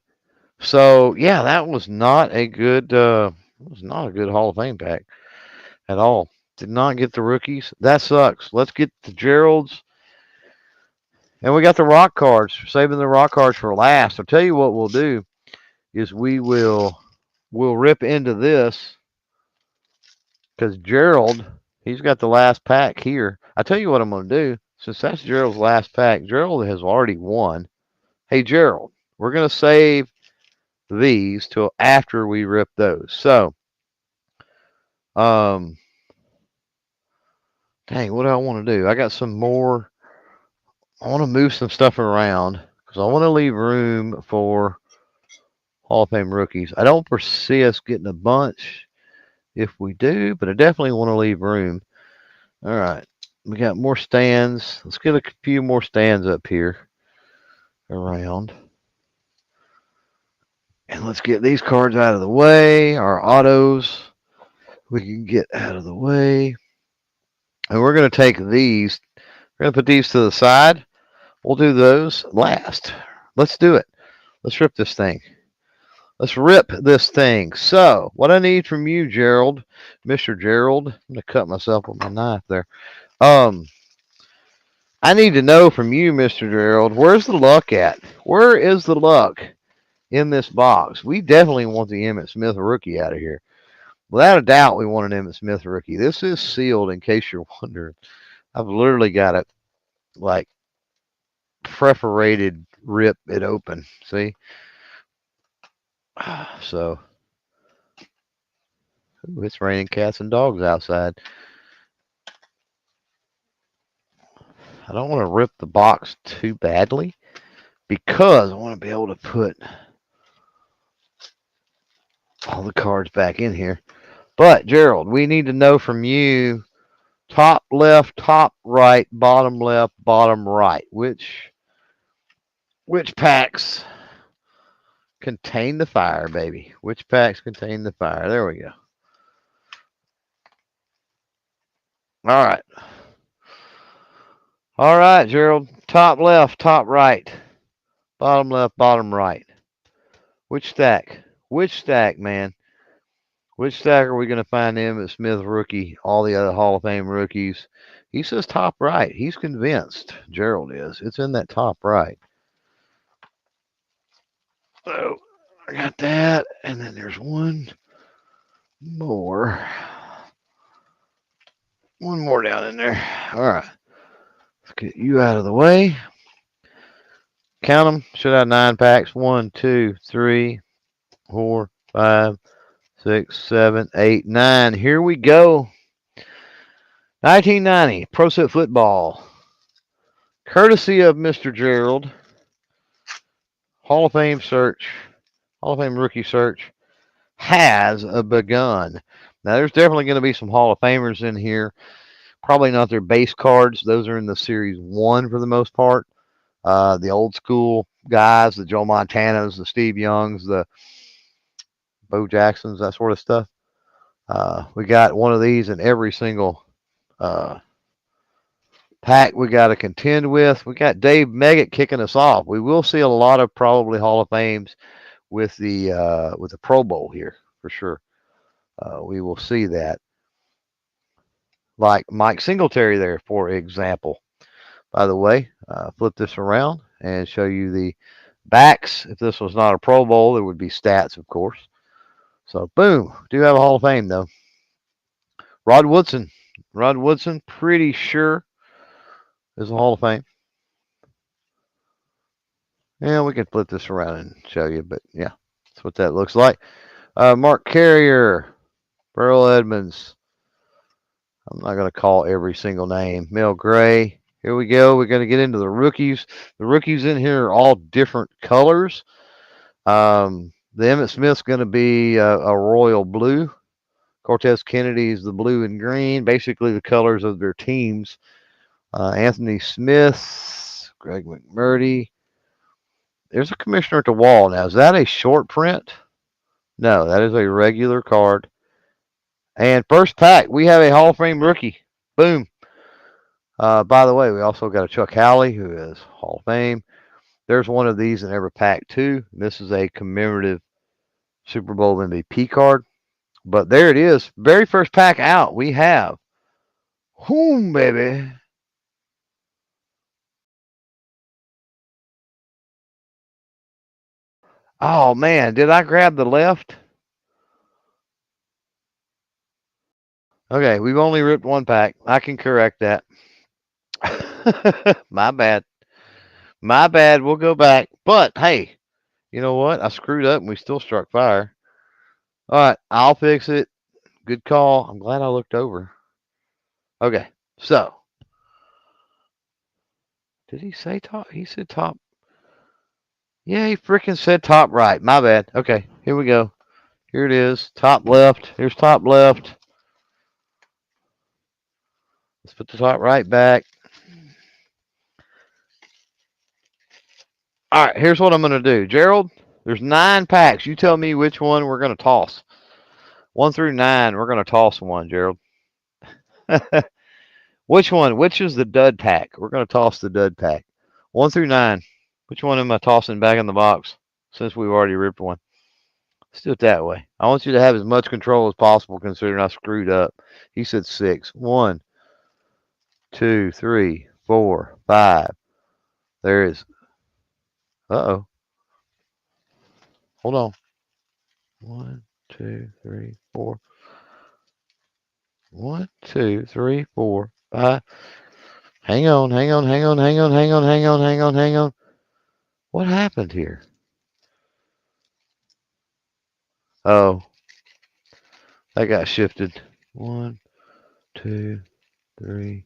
So yeah, that was not a good Hall of Fame pack at all. Did not get the rookies. That sucks. Let's get the Geralds. And we got the rock cards. Saving the rock cards for last. I'll tell you what we'll do is we'll rip into this because Gerald, he's got the last pack here. I tell you what I'm going to do. Since that's Gerald's last pack, Gerald has already won. Hey, Gerald, we're going to save these till after we rip those. So, dang, what do I want to do? I got some more. I want to move some stuff around because I want to leave room for Hall of Fame rookies. I don't foresee us getting a bunch if we do, but I definitely want to leave room. All right. We got more stands. Let's get a few more stands up here around. And let's get these cards out of the way. Our autos we can get out of the way. And we're going to take these. We're going to put these to the side. We'll do those last. Let's do it. Let's rip this thing. Let's rip this thing. So, what I need from you, Gerald, Mr. Gerald, I'm going to cut myself with my knife there. I need to know from you, Mr. Gerald, where's the luck at? Where is the luck in this box? We definitely want the Emmitt Smith rookie out of here. Without a doubt, we want an Emmitt Smith rookie. This is sealed, in case you're wondering. I've literally got it, like, perforated, rip it open. See? So, ooh, it's raining cats and dogs outside. I don't want to rip the box too badly because I want to be able to put all the cards back in here. But, Gerald, we need to know from you top left, top right, bottom left, bottom right. Which packs contain the fire, baby? Which packs contain the fire? There we go. All right. All right, Gerald. Top left, top right. Bottom left, bottom right. Which stack? Which stack, man? Which stack are we going to find Emmitt Smith rookie, all the other Hall of Fame rookies? He says top right. He's convinced. Gerald is. It's in that top right. So, I got that. And then there's one more. One more down in there. All right. Let's get you out of the way. Count them. Should have 9 packs. 1, 2, 3, 4, 5, 6, 7, 8, 9. Here we go. 1990 Pro Set Football. Courtesy of Mr. Gerald. Hall of Fame search. Hall of Fame rookie search has begun. Now, there's definitely going to be some Hall of Famers in here. Probably not their base cards. Those are in the Series 1 for the most part. The old school guys, the Joe Montanas, the Steve Youngs, the Bo Jacksons, that sort of stuff. We got one of these in every single uh, pack we got to contend with. We got Dave Meggett kicking us off. We will see a lot of probably Hall of Fames with the Pro Bowl here for sure. We will see that, like Mike Singletary there, for example. By the way, flip this around and show you the backs. If this was not a Pro Bowl, there would be stats, of course. So, boom. Do have a Hall of Fame, though. Rod Woodson. Rod Woodson, pretty sure, is a Hall of Fame. Yeah, we can flip this around and show you, but yeah, that's what that looks like. Mark Carrier, Burl Edmonds. I'm not going to call every single name. Mel Gray. Here we go. We're going to get into the rookies. The rookies in here are all different colors. The Emmitt Smith's going to be a royal blue. Cortez Kennedy is the blue and green, basically the colors of their teams. Anthony Smith, Greg McMurdy. There's a commissioner at the wall now. Is that a short print? No, that is a regular card. And first pack, we have a Hall of Fame rookie. Boom. By the way, we also got a Chuck Howley, who is Hall of Fame. There's one of these in every pack, too. This is a commemorative Super Bowl MVP card. But there it is. Very first pack out, we have. Boom, baby. Oh, man. Did I grab the left? Okay, we've only ripped one pack. I can correct that. My bad. My bad. We'll go back. But hey, you know what? I screwed up and we still struck fire. All right, I'll fix it. Good call. I'm glad I looked over. Okay, so did he say top? He said top. Yeah, he freaking said top right. My bad. Okay, here we go. Here it is. Top left. Here's top left. Let's put the top right back. All right, here's what I'm going to do. Gerald, there's 9 packs. You tell me which one we're going to toss. 1 through 9, we're going to toss one, Gerald. Which one? Which is the dud pack? We're going to toss the dud pack. 1 through 9. Which one am I tossing back in the box since we've already ripped one? Let's do it that way. I want you to have as much control as possible considering I screwed up. He said 6. 1, 2, 3, 4, 5. There is. Uh-oh. Hold on. 1, 2, 3, 4. 1, 2, 3, 4, 5. Hang on, hang on, hang on, hang on, hang on, hang on, hang on, hang on. What happened here? Oh, that got shifted. 1, 2, 3,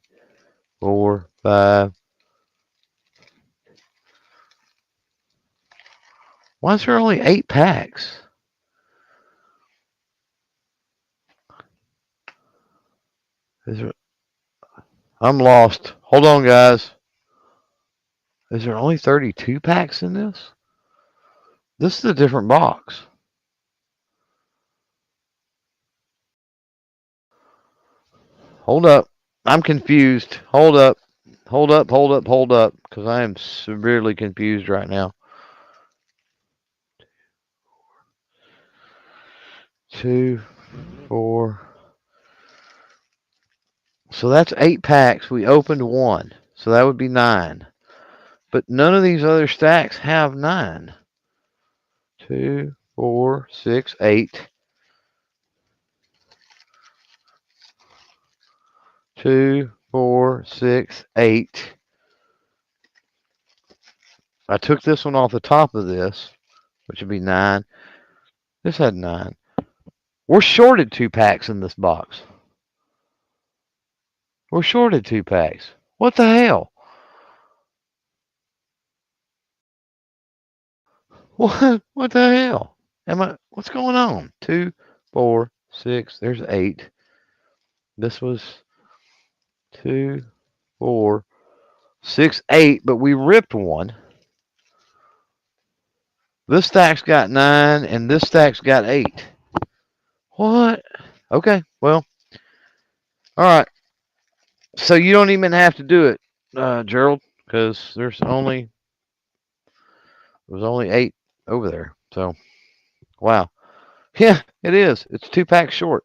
4, 5. Why is there only 8 packs? Is there, I'm lost. Hold on, guys. Is there only 32 packs in this? This is a different box. Hold up. I'm confused. Hold up. Hold up, hold up, hold up. Because I am severely confused right now. 2, 4. So that's 8 packs. We opened 1. So that would be 9. But none of these other stacks have 9. 2, 4, 6, 8. 2, 4, 6, 8. I took this one off the top of this, which would be 9. This had 9. We're shorted 2 packs in this box. We're shorted 2 packs. What the hell? What the hell? What's going on? 2, 4, 6. There's 8. This was 2, 4, 6, 8, but we ripped one. This stack's got 9, and this stack's got 8. What? Okay, well, all right. So you don't even have to do it, Gerald, because there's only 8 over there. So wow, yeah, it is. It's 2 packs short.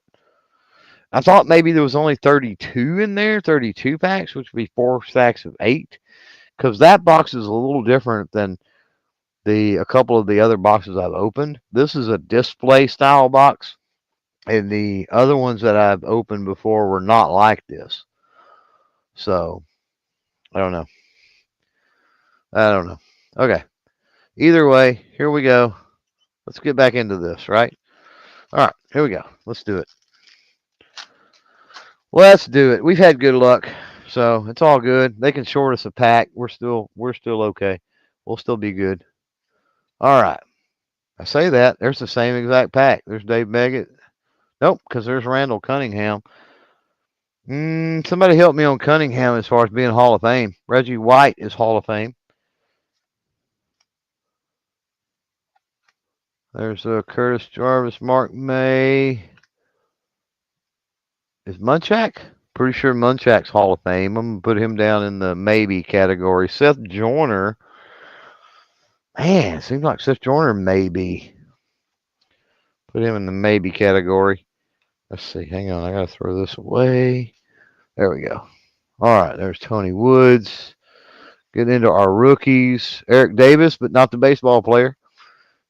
I thought maybe there was only 32 in there, 32 packs, which would be 4 stacks of 8, because that box is a little different than the a couple of the other boxes I've opened. This is a display style box, and the other ones that I've opened before were not like this. So I don't know. I don't know. Okay. Either way, here we go. Let's get back into this, right? All right, here we go. Let's do it. Let's do it. We've had good luck, so it's all good. They can short us a pack. We're still okay. We'll still be good. All right. I say that. There's the same exact pack. There's Dave Meggett. Nope, because there's Randall Cunningham. Somebody help me on Cunningham as far as being Hall of Fame. Reggie White is Hall of Fame. There's Curtis Jarvis, Mark May. Is Munchak? Pretty sure Munchak's Hall of Fame. I'm going to put him down in the maybe category. Seth Joyner. Man, it seems like Seth Joyner maybe. Put him in the maybe category. Let's see. Hang on. I got to throw this away. There we go. All right. There's Tony Woods. Getting into our rookies. Eric Davis, but not the baseball player.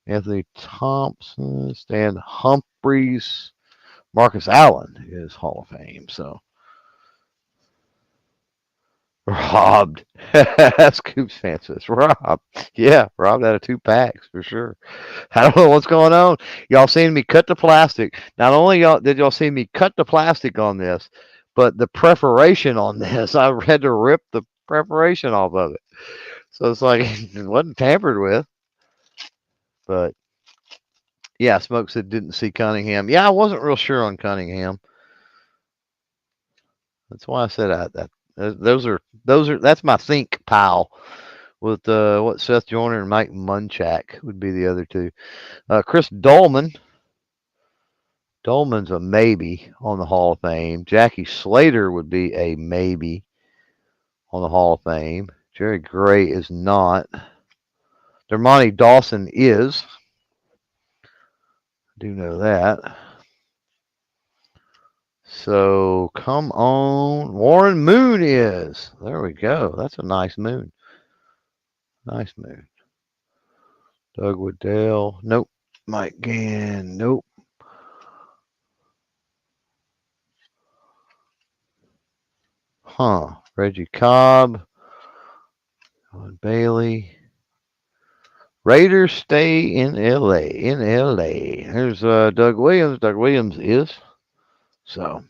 Anthony Thompson. Stan Humphries. Marcus Allen is Hall of Fame. So robbed. Scoops fan says robbed. Yeah, robbed out of 2 packs for sure. I don't know what's going on. Y'all seen me cut the plastic. Not only did y'all see me cut the plastic on this, but the preparation on this, I had to rip the preparation off of it. So it's like it wasn't tampered with. But yeah, Smoke said didn't see Cunningham. Yeah, I wasn't real sure on Cunningham. That's why I said that. That's my think pile with what Seth Joyner and Mike Munchak would be the other 2. Chris Dolman. Dolman's a maybe on the Hall of Fame. Jackie Slater would be a maybe on the Hall of Fame. Jerry Gray is not. Dermontti Dawson is. I do know that. So come on. Warren Moon is. There we go. That's a nice moon. Nice moon. Doug Waddell. Nope. Mike Gann. Nope. Huh. Reggie Cobb. Bailey. Raiders stay in LA. In LA. There's Doug Williams. Doug Williams is. So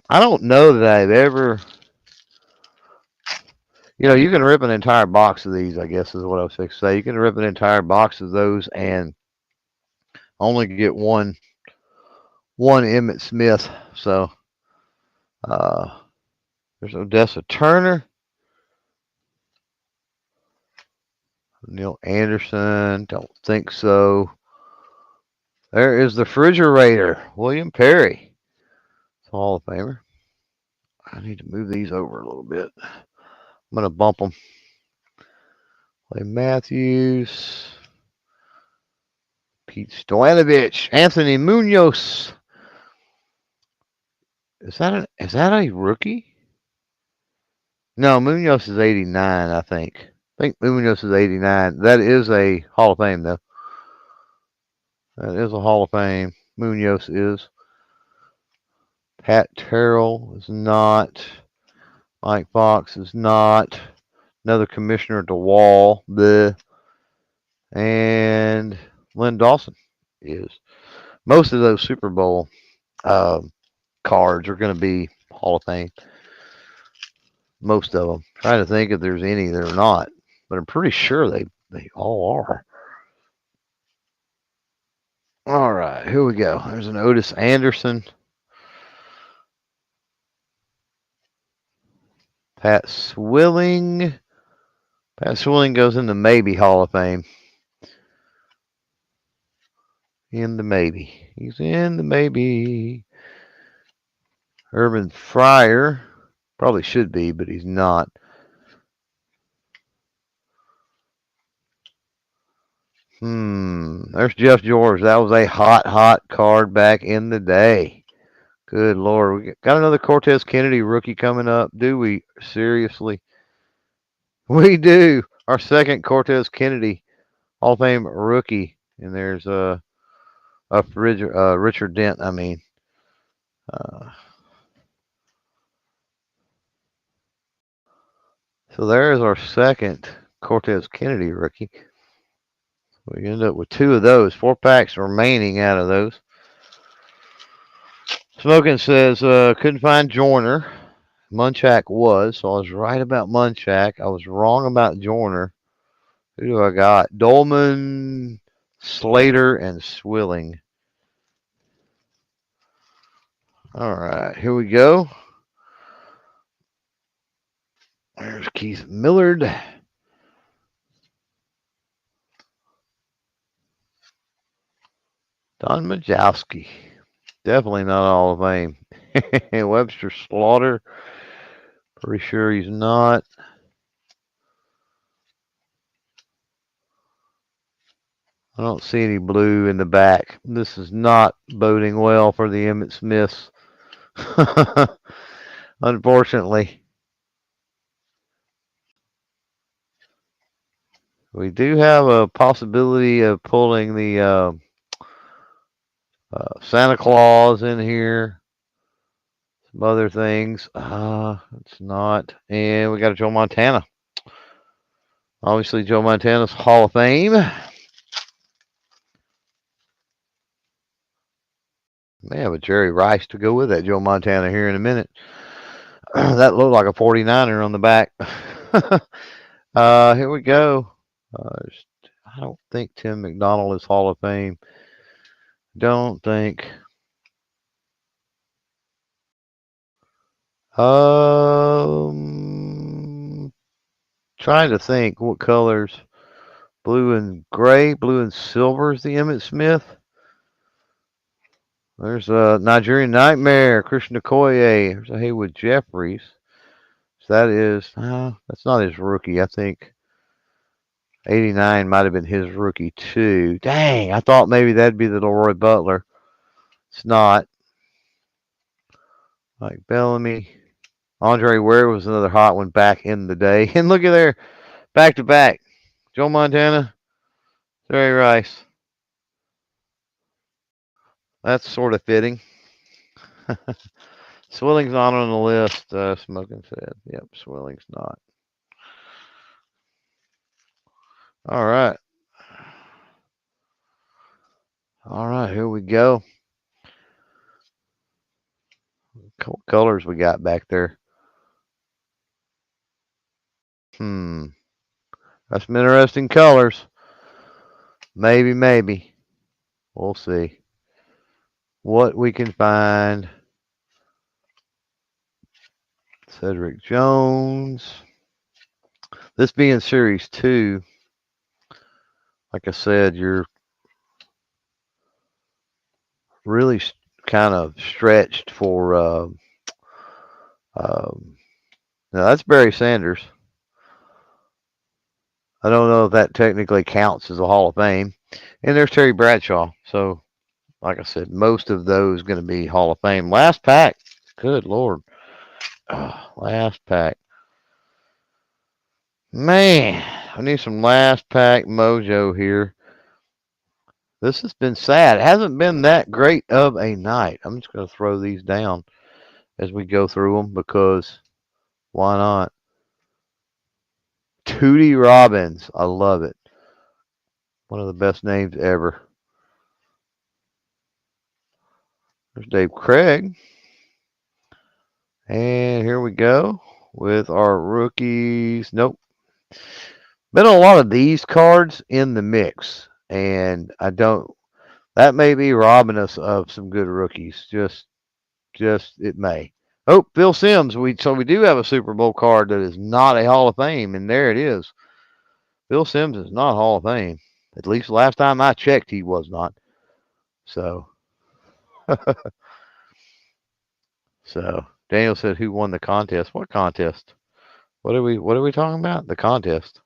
I don't know that I've ever. You can rip an entire box of these, I guess is what I was fixing to say. You can rip an entire box of those and only get one Emmett Smith. So there's Odessa Turner. Neil Anderson. Don't think so. There is the refrigerator. William Perry. Hall of Famer. I need to move these over a little bit. I'm going to bump them. Clay Matthews. Pete Stoyanovich. Anthony Munoz. Is that a rookie? No, Munoz is 89, I think. I think Munoz is 89. That is a Hall of Fame, though. That is a Hall of Fame. Munoz is. Pat Terrell is not. Mike Fox is not. Another Commissioner DeWall. And Lynn Dawson is. Most of those Super Bowl cards are going to be Hall of Fame. Most of them. I'm trying to think if there's any that are not, but I'm pretty sure they all are. All right, here we go. There's an Otis Anderson. Pat Swilling. Pat Swilling goes in the maybe Hall of Fame. In the maybe. He's in the maybe. Urban Fryer probably should be, but he's not. There's Jeff George. That was a hot card back in the day. Good Lord. We got another Cortez Kennedy rookie coming up. Do we? Seriously? We do. Our second Cortez Kennedy Hall of Fame rookie. And there's Richard Dent, I mean. So there's our second Cortez Kennedy rookie. We end up with two of those. 4 packs remaining out of those. Smoking says, couldn't find Joyner. Munchak was, so I was right about Munchak. I was wrong about Joyner. Who do I got? Dolman, Slater, and Swilling. All right, here we go. There's Keith Millard. Don Majowski. Definitely not Hall of Fame. Webster Slaughter. Pretty sure he's not. I don't see any blue in the back. This is not boding well for the Emmitt Smiths. Unfortunately. We do have a possibility of pulling the Santa Claus in here. Some other things. It's not. And we got a Joe Montana. Obviously, Joe Montana's Hall of Fame. May have a Jerry Rice to go with that Joe Montana here in a minute. That looked like a 49er on the back. Here we go. I don't think Tim McDonald is Hall of Fame. Don't think. Trying to think what colors. Blue and gray, blue and silver is the Emmitt Smith. There's a Nigerian Nightmare, Christian Okoye. There's a Haywood Jeffries. So that is, that's not his rookie. I think 89 might have been his rookie too. Dang, I thought maybe that'd be the Leroy Butler. It's not. Mike Bellamy. Andre Ware was another hot one back in the day. And look at there, back to back. Joe Montana, Jerry Rice. That's sort of fitting. Swilling's not on the list, Smoking said. Yep, Swilling's not. All right. All right, here we go. What colors we got back there? That's some interesting colors. Maybe. We'll see what we can find. Cedric Jones. This being Series 2, like I said, you're really kind of stretched for. Now that's Barry Sanders. I don't know if that technically counts as a Hall of Fame. And there's Terry Bradshaw. So, like I said, most of those going to be Hall of Fame. Last pack. Good Lord. Last pack. Man, I need some last pack mojo here. This has been sad. It hasn't been that great of a night. I'm just going to throw these down as we go through them because why not? Tootie Robbins. I love it. One of the best names ever. There's Dave Craig. And here we go with our rookies. Nope. Been a lot of these cards in the mix. And that may be robbing us of some good rookies. Just it may. Oh, Phil Simms. So we do have a Super Bowl card that is not a Hall of Fame, and there it is. Bill Sims is not Hall of Fame. At least last time I checked, he was not. So, so Daniel said, "Who won the contest? What contest? What are we talking about? The contest?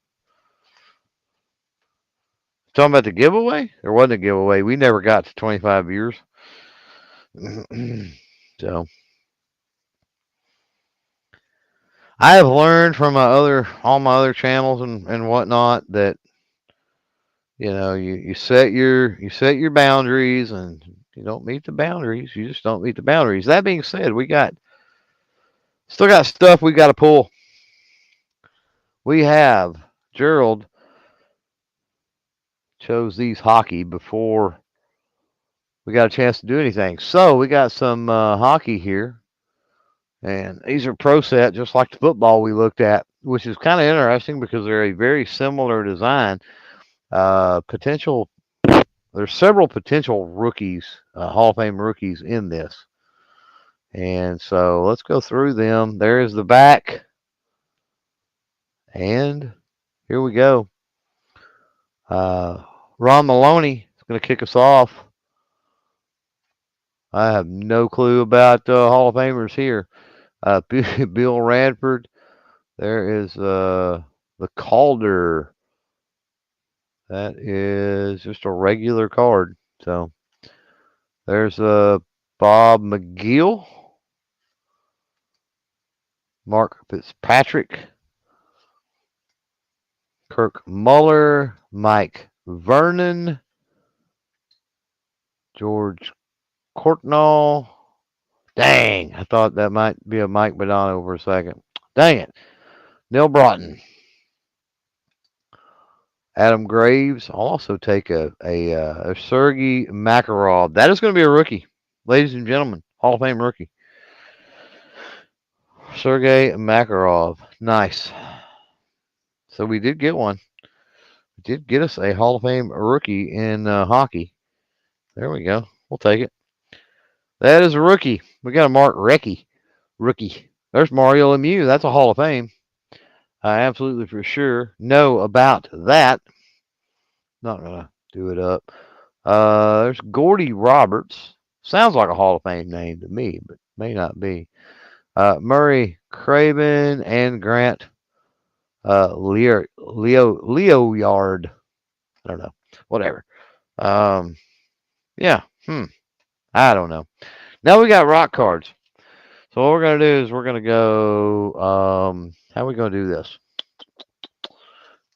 Talking about the giveaway? There wasn't a giveaway. We never got to 25 years. So I have learned from all my other channels and whatnot that you set your boundaries, and you don't meet the boundaries. You just don't meet the boundaries. That being said, we got still got stuff we got to pull. We have Gerald chose these hockey before we got a chance to do anything. So we got some hockey here, and these are pro set, just like the football we looked at, which is kind of interesting because they're a very similar design. Potential. There's several potential rookies, Hall of Fame rookies in this, and so let's go through them. There is the back, and here we go. Uh, Ron Maloney is going to kick us off. I have no clue about Hall of Famers here. Bill Radford. There is the Calder. That is just a regular card. So there's Bob McGill, Mark Fitzpatrick, Kirk Muller, Mike Vernon, George Courtnall. Dang, I thought that might be a Mike Badano for a second. Dang it. Neil Broughton, Adam Graves. I'll also take a Sergei Makarov. That is going to be a rookie, ladies and gentlemen. Hall of Fame rookie. Sergei Makarov. Nice. So we did get one. We did get us a Hall of Fame rookie in hockey. There we go. We'll take it. That is a rookie. We got a Mark Recchi rookie. There's Mario Lemieux. That's a Hall of Fame. I absolutely for sure know about that. Not gonna do it up. There's Gordy Roberts. Sounds like a Hall of Fame name to me, but may not be. Murray Craven and Grant Leo Yard. I don't know. Whatever. Um, yeah. I don't know. Now we got rock cards. So what we're gonna do is we're gonna go. How are we gonna do this?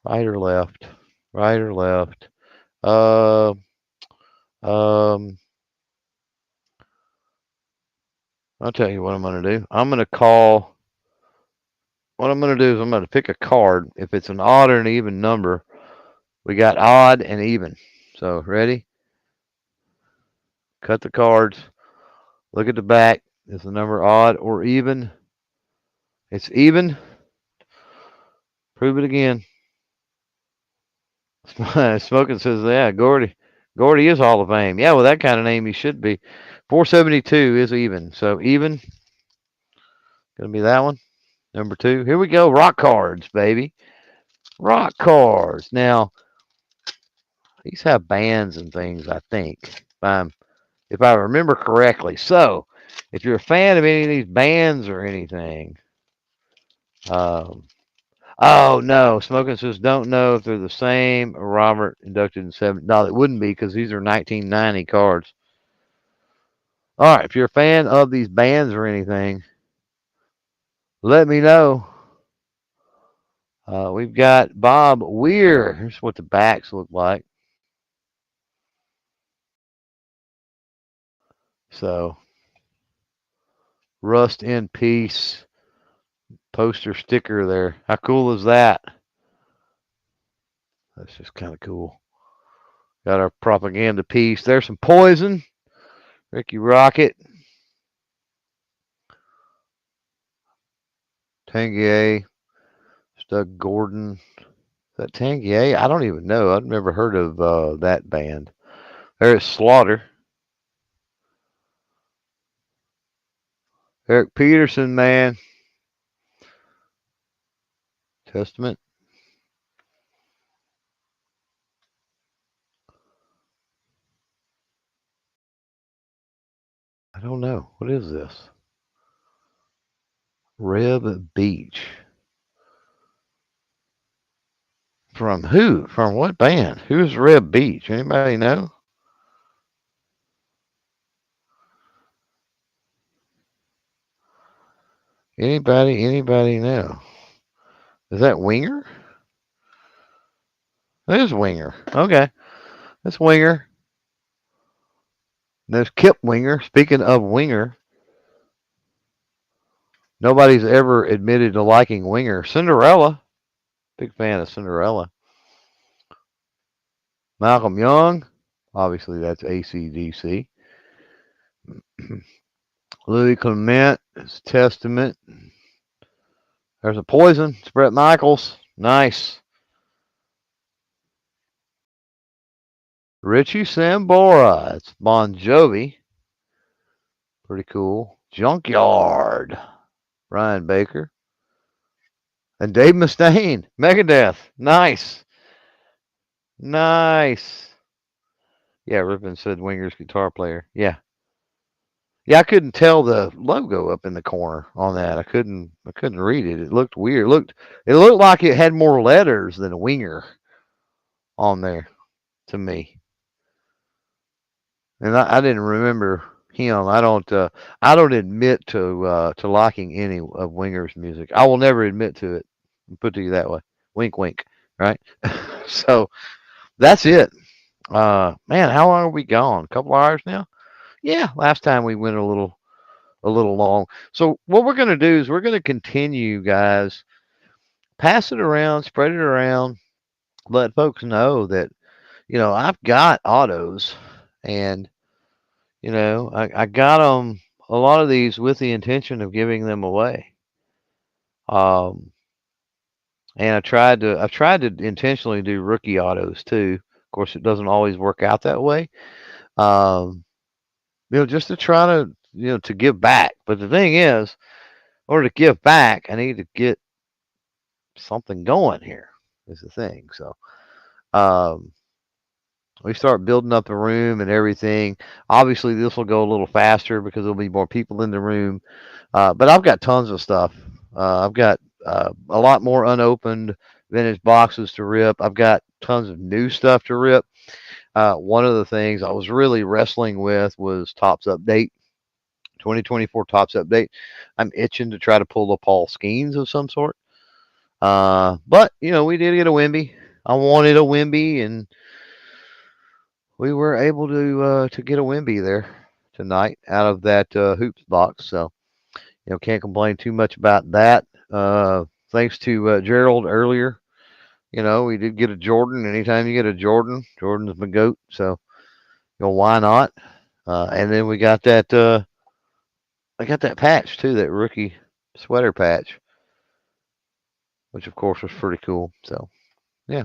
Right or left? Right or left? Uh, um, I'll tell you what I'm gonna do. I'm gonna call. What I'm gonna do is I'm gonna pick a card. If it's an odd or an even number, we got odd and even. So ready? Cut the cards. Look at the back. Is the number odd or even? It's even. Prove it again. Smoking says, yeah, Gordy. Gordy is Hall of Fame. Yeah, with that kind of name, he should be. 472 is even. So even. Gonna be that one. Number two. Here we go. Rock cards, baby. Rock cards. Now, these have bands and things, I think. If I remember correctly. So, if you're a fan of any of these bands or anything, um, oh no, Smoking says don't know if they're the same. Robert inducted in 7. No, it wouldn't be because these are 1990 cards. All right, if you're a fan of these bands or anything, let me know. We've got Bob Weir. Here's what the backs look like. So, Rust in Peace poster sticker there. How cool is that? That's just kind of cool. Got our propaganda piece. There's some Poison. Ricky Rocket. Tanguay. Doug Gordon. Is that Tanguay? I don't even know. I've never heard of that band. There's Slaughter. Eric Peterson, man. Testament. I don't know. What is this? Rib Beach. From who? From what band? Who's Rib Beach? Anybody know? Anybody know? Is that Winger? It is Winger. Okay. That's Winger. There's Kip Winger. Speaking of Winger, nobody's ever admitted to liking Winger. Cinderella. Big fan of Cinderella. Malcolm Young. Obviously, that's ACDC. Louis Clement. It's Testament. There's a Poison. It's Brett Michaels. Nice. Richie Sambora. It's Bon Jovi. Pretty cool. Junkyard. Ryan Baker. And Dave Mustaine. Megadeth. Nice. Nice. Yeah, Rippin said Winger's guitar player. Yeah. Yeah, I couldn't tell the logo up in the corner on that. I couldn't read it. It looked weird. It looked like it had more letters than a winger on there to me. And I didn't remember him. I don't admit to liking any of Winger's music. I will never admit to it. Put to you that way. Wink wink. Right? So that's it. Man, how long have we gone? A couple hours now? Yeah, last time we went a little long. So what we're gonna do is we're gonna continue, guys. Pass it around, spread it around, let folks know that I've got autos, and I got them a lot of these with the intention of giving them away. Um, and I've tried to intentionally do rookie autos too. Of course, it doesn't always work out that way. Um, just to try to give back. But the thing is, in order to give back, I need to get something going here. Is the thing. So um, we start building up the room and everything. Obviously, this will go a little faster because there'll be more people in the room. But I've got tons of stuff. I've got a lot more unopened vintage boxes to rip. I've got tons of new stuff to rip. One of the things I was really wrestling with was Tops Update, 2024 Tops Update. I'm itching to try to pull the Paul Skeens of some sort. But we did get a Wemby. I wanted a Wemby, and we were able to get a Wemby there tonight out of that hoops box. So can't complain too much about that. Thanks to Gerald earlier. We did get a Jordan. Anytime you get a Jordan, Jordan's my goat. So why not? And then we got that. I got that patch too, that rookie sweater patch, which of course was pretty cool. So yeah.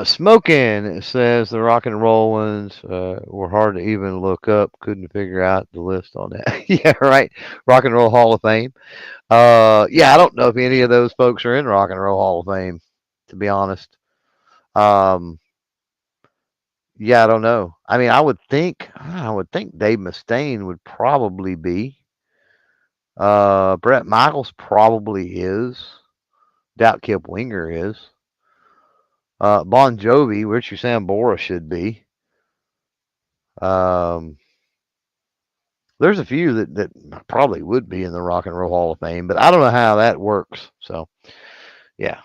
Smoking says the rock and roll ones were hard to even look up. Couldn't figure out the list on that. Yeah, right. Rock and Roll Hall of Fame. Yeah, I don't know if any of those folks are in Rock and Roll Hall of Fame, to be honest. Um, yeah, I don't know. I mean, I would think Dave Mustaine would probably be. Brett Michaels probably is. Doubt Kip Winger is. Bon Jovi, Richie Sambora should be. Um, there's a few that probably would be in the Rock and Roll Hall of Fame, but I don't know how that works. So, yeah.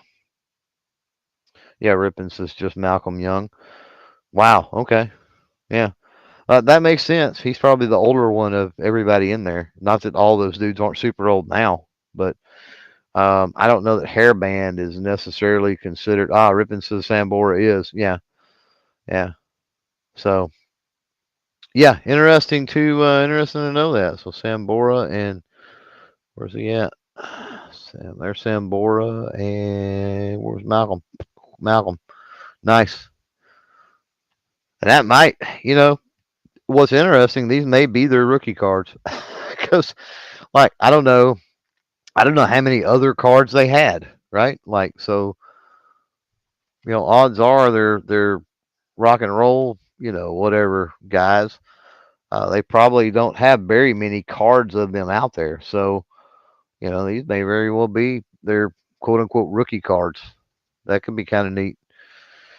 Yeah, Rippins is just Malcolm Young. Wow. Okay. Yeah. That makes sense. He's probably the older one of everybody in there. Not that all those dudes aren't super old now, but I don't know that hairband is necessarily considered. Rippins says Sambora is. Yeah. Yeah. So, yeah, interesting to know that. So Sambora, and where's he at? There's Sambora, and where's Malcolm? Malcolm, nice. And that might, what's interesting. These may be their rookie cards, because like I don't know how many other cards they had, right? Like so, odds are they're rock and roll, whatever guys. They probably don't have very many cards of them out there. So, these may very well be their quote unquote rookie cards. That could be kind of neat.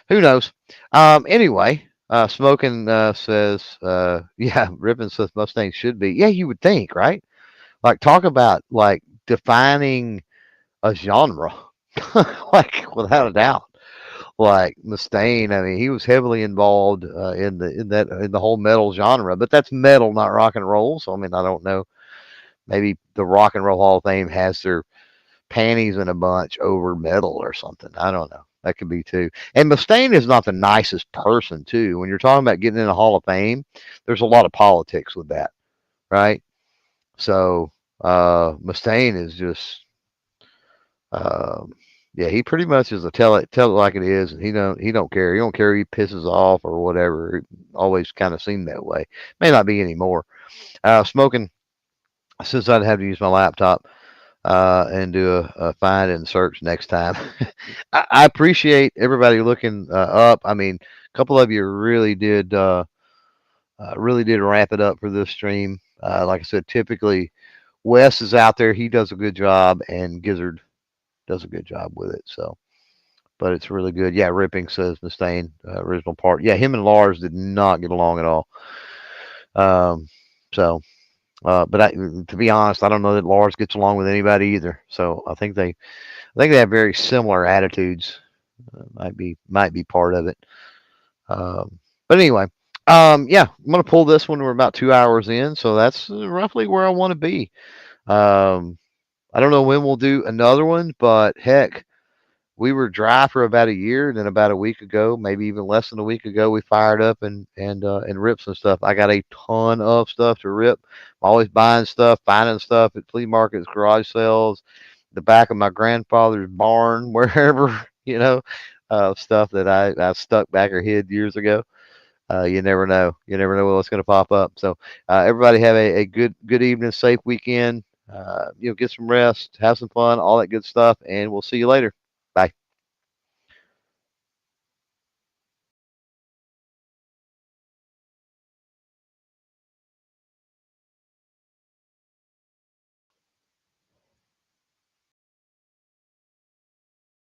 Who knows? Anyway, Smoking says, yeah, Ribbon says Mustang should be. Yeah, you would think, right? Like, talk about like defining a genre, like without a doubt. Like Mustaine, I mean, he was heavily involved in the whole metal genre, but that's metal, not rock and roll. So I mean, I don't know. Maybe the Rock and Roll Hall of Fame has their panties in a bunch over metal or something. I don't know. That could be too. And Mustaine is not the nicest person too. When you're talking about getting in the Hall of Fame, there's a lot of politics with that, right? So Mustaine is just um, yeah, he pretty much is a tell it like it is, and he don't care. He don't care if he pisses off or whatever. It always kind of seemed that way. May not be anymore. Smoking since I'd have to use my laptop and do a find and search next time. I appreciate everybody looking up. I mean, a couple of you really did wrap it up for this stream. Like I said, typically Wes is out there. He does a good job, and Gizzard does a good job with it. So, but it's really good. Yeah, Ripping says Mustaine, original part. Yeah, him and Lars did not get along at all. Um, so, but to be honest, I don't know that Lars gets along with anybody either. So I think they have very similar attitudes. Might be part of it. But anyway, yeah, I'm gonna pull this one. We're about 2 hours in, so that's roughly where I want to be. Um, I don't know when we'll do another one, but heck, we were dry for about a year, and then about a week ago, maybe even less than a week ago, we fired up and ripped some stuff. I got a ton of stuff to rip. I'm always buying stuff, finding stuff at flea markets, garage sales, the back of my grandfather's barn, wherever, stuff that I stuck back or hid years ago. You never know. You never know what's going to pop up. So everybody have a good evening, safe weekend. Get some rest, have some fun, all that good stuff, and we'll see you later.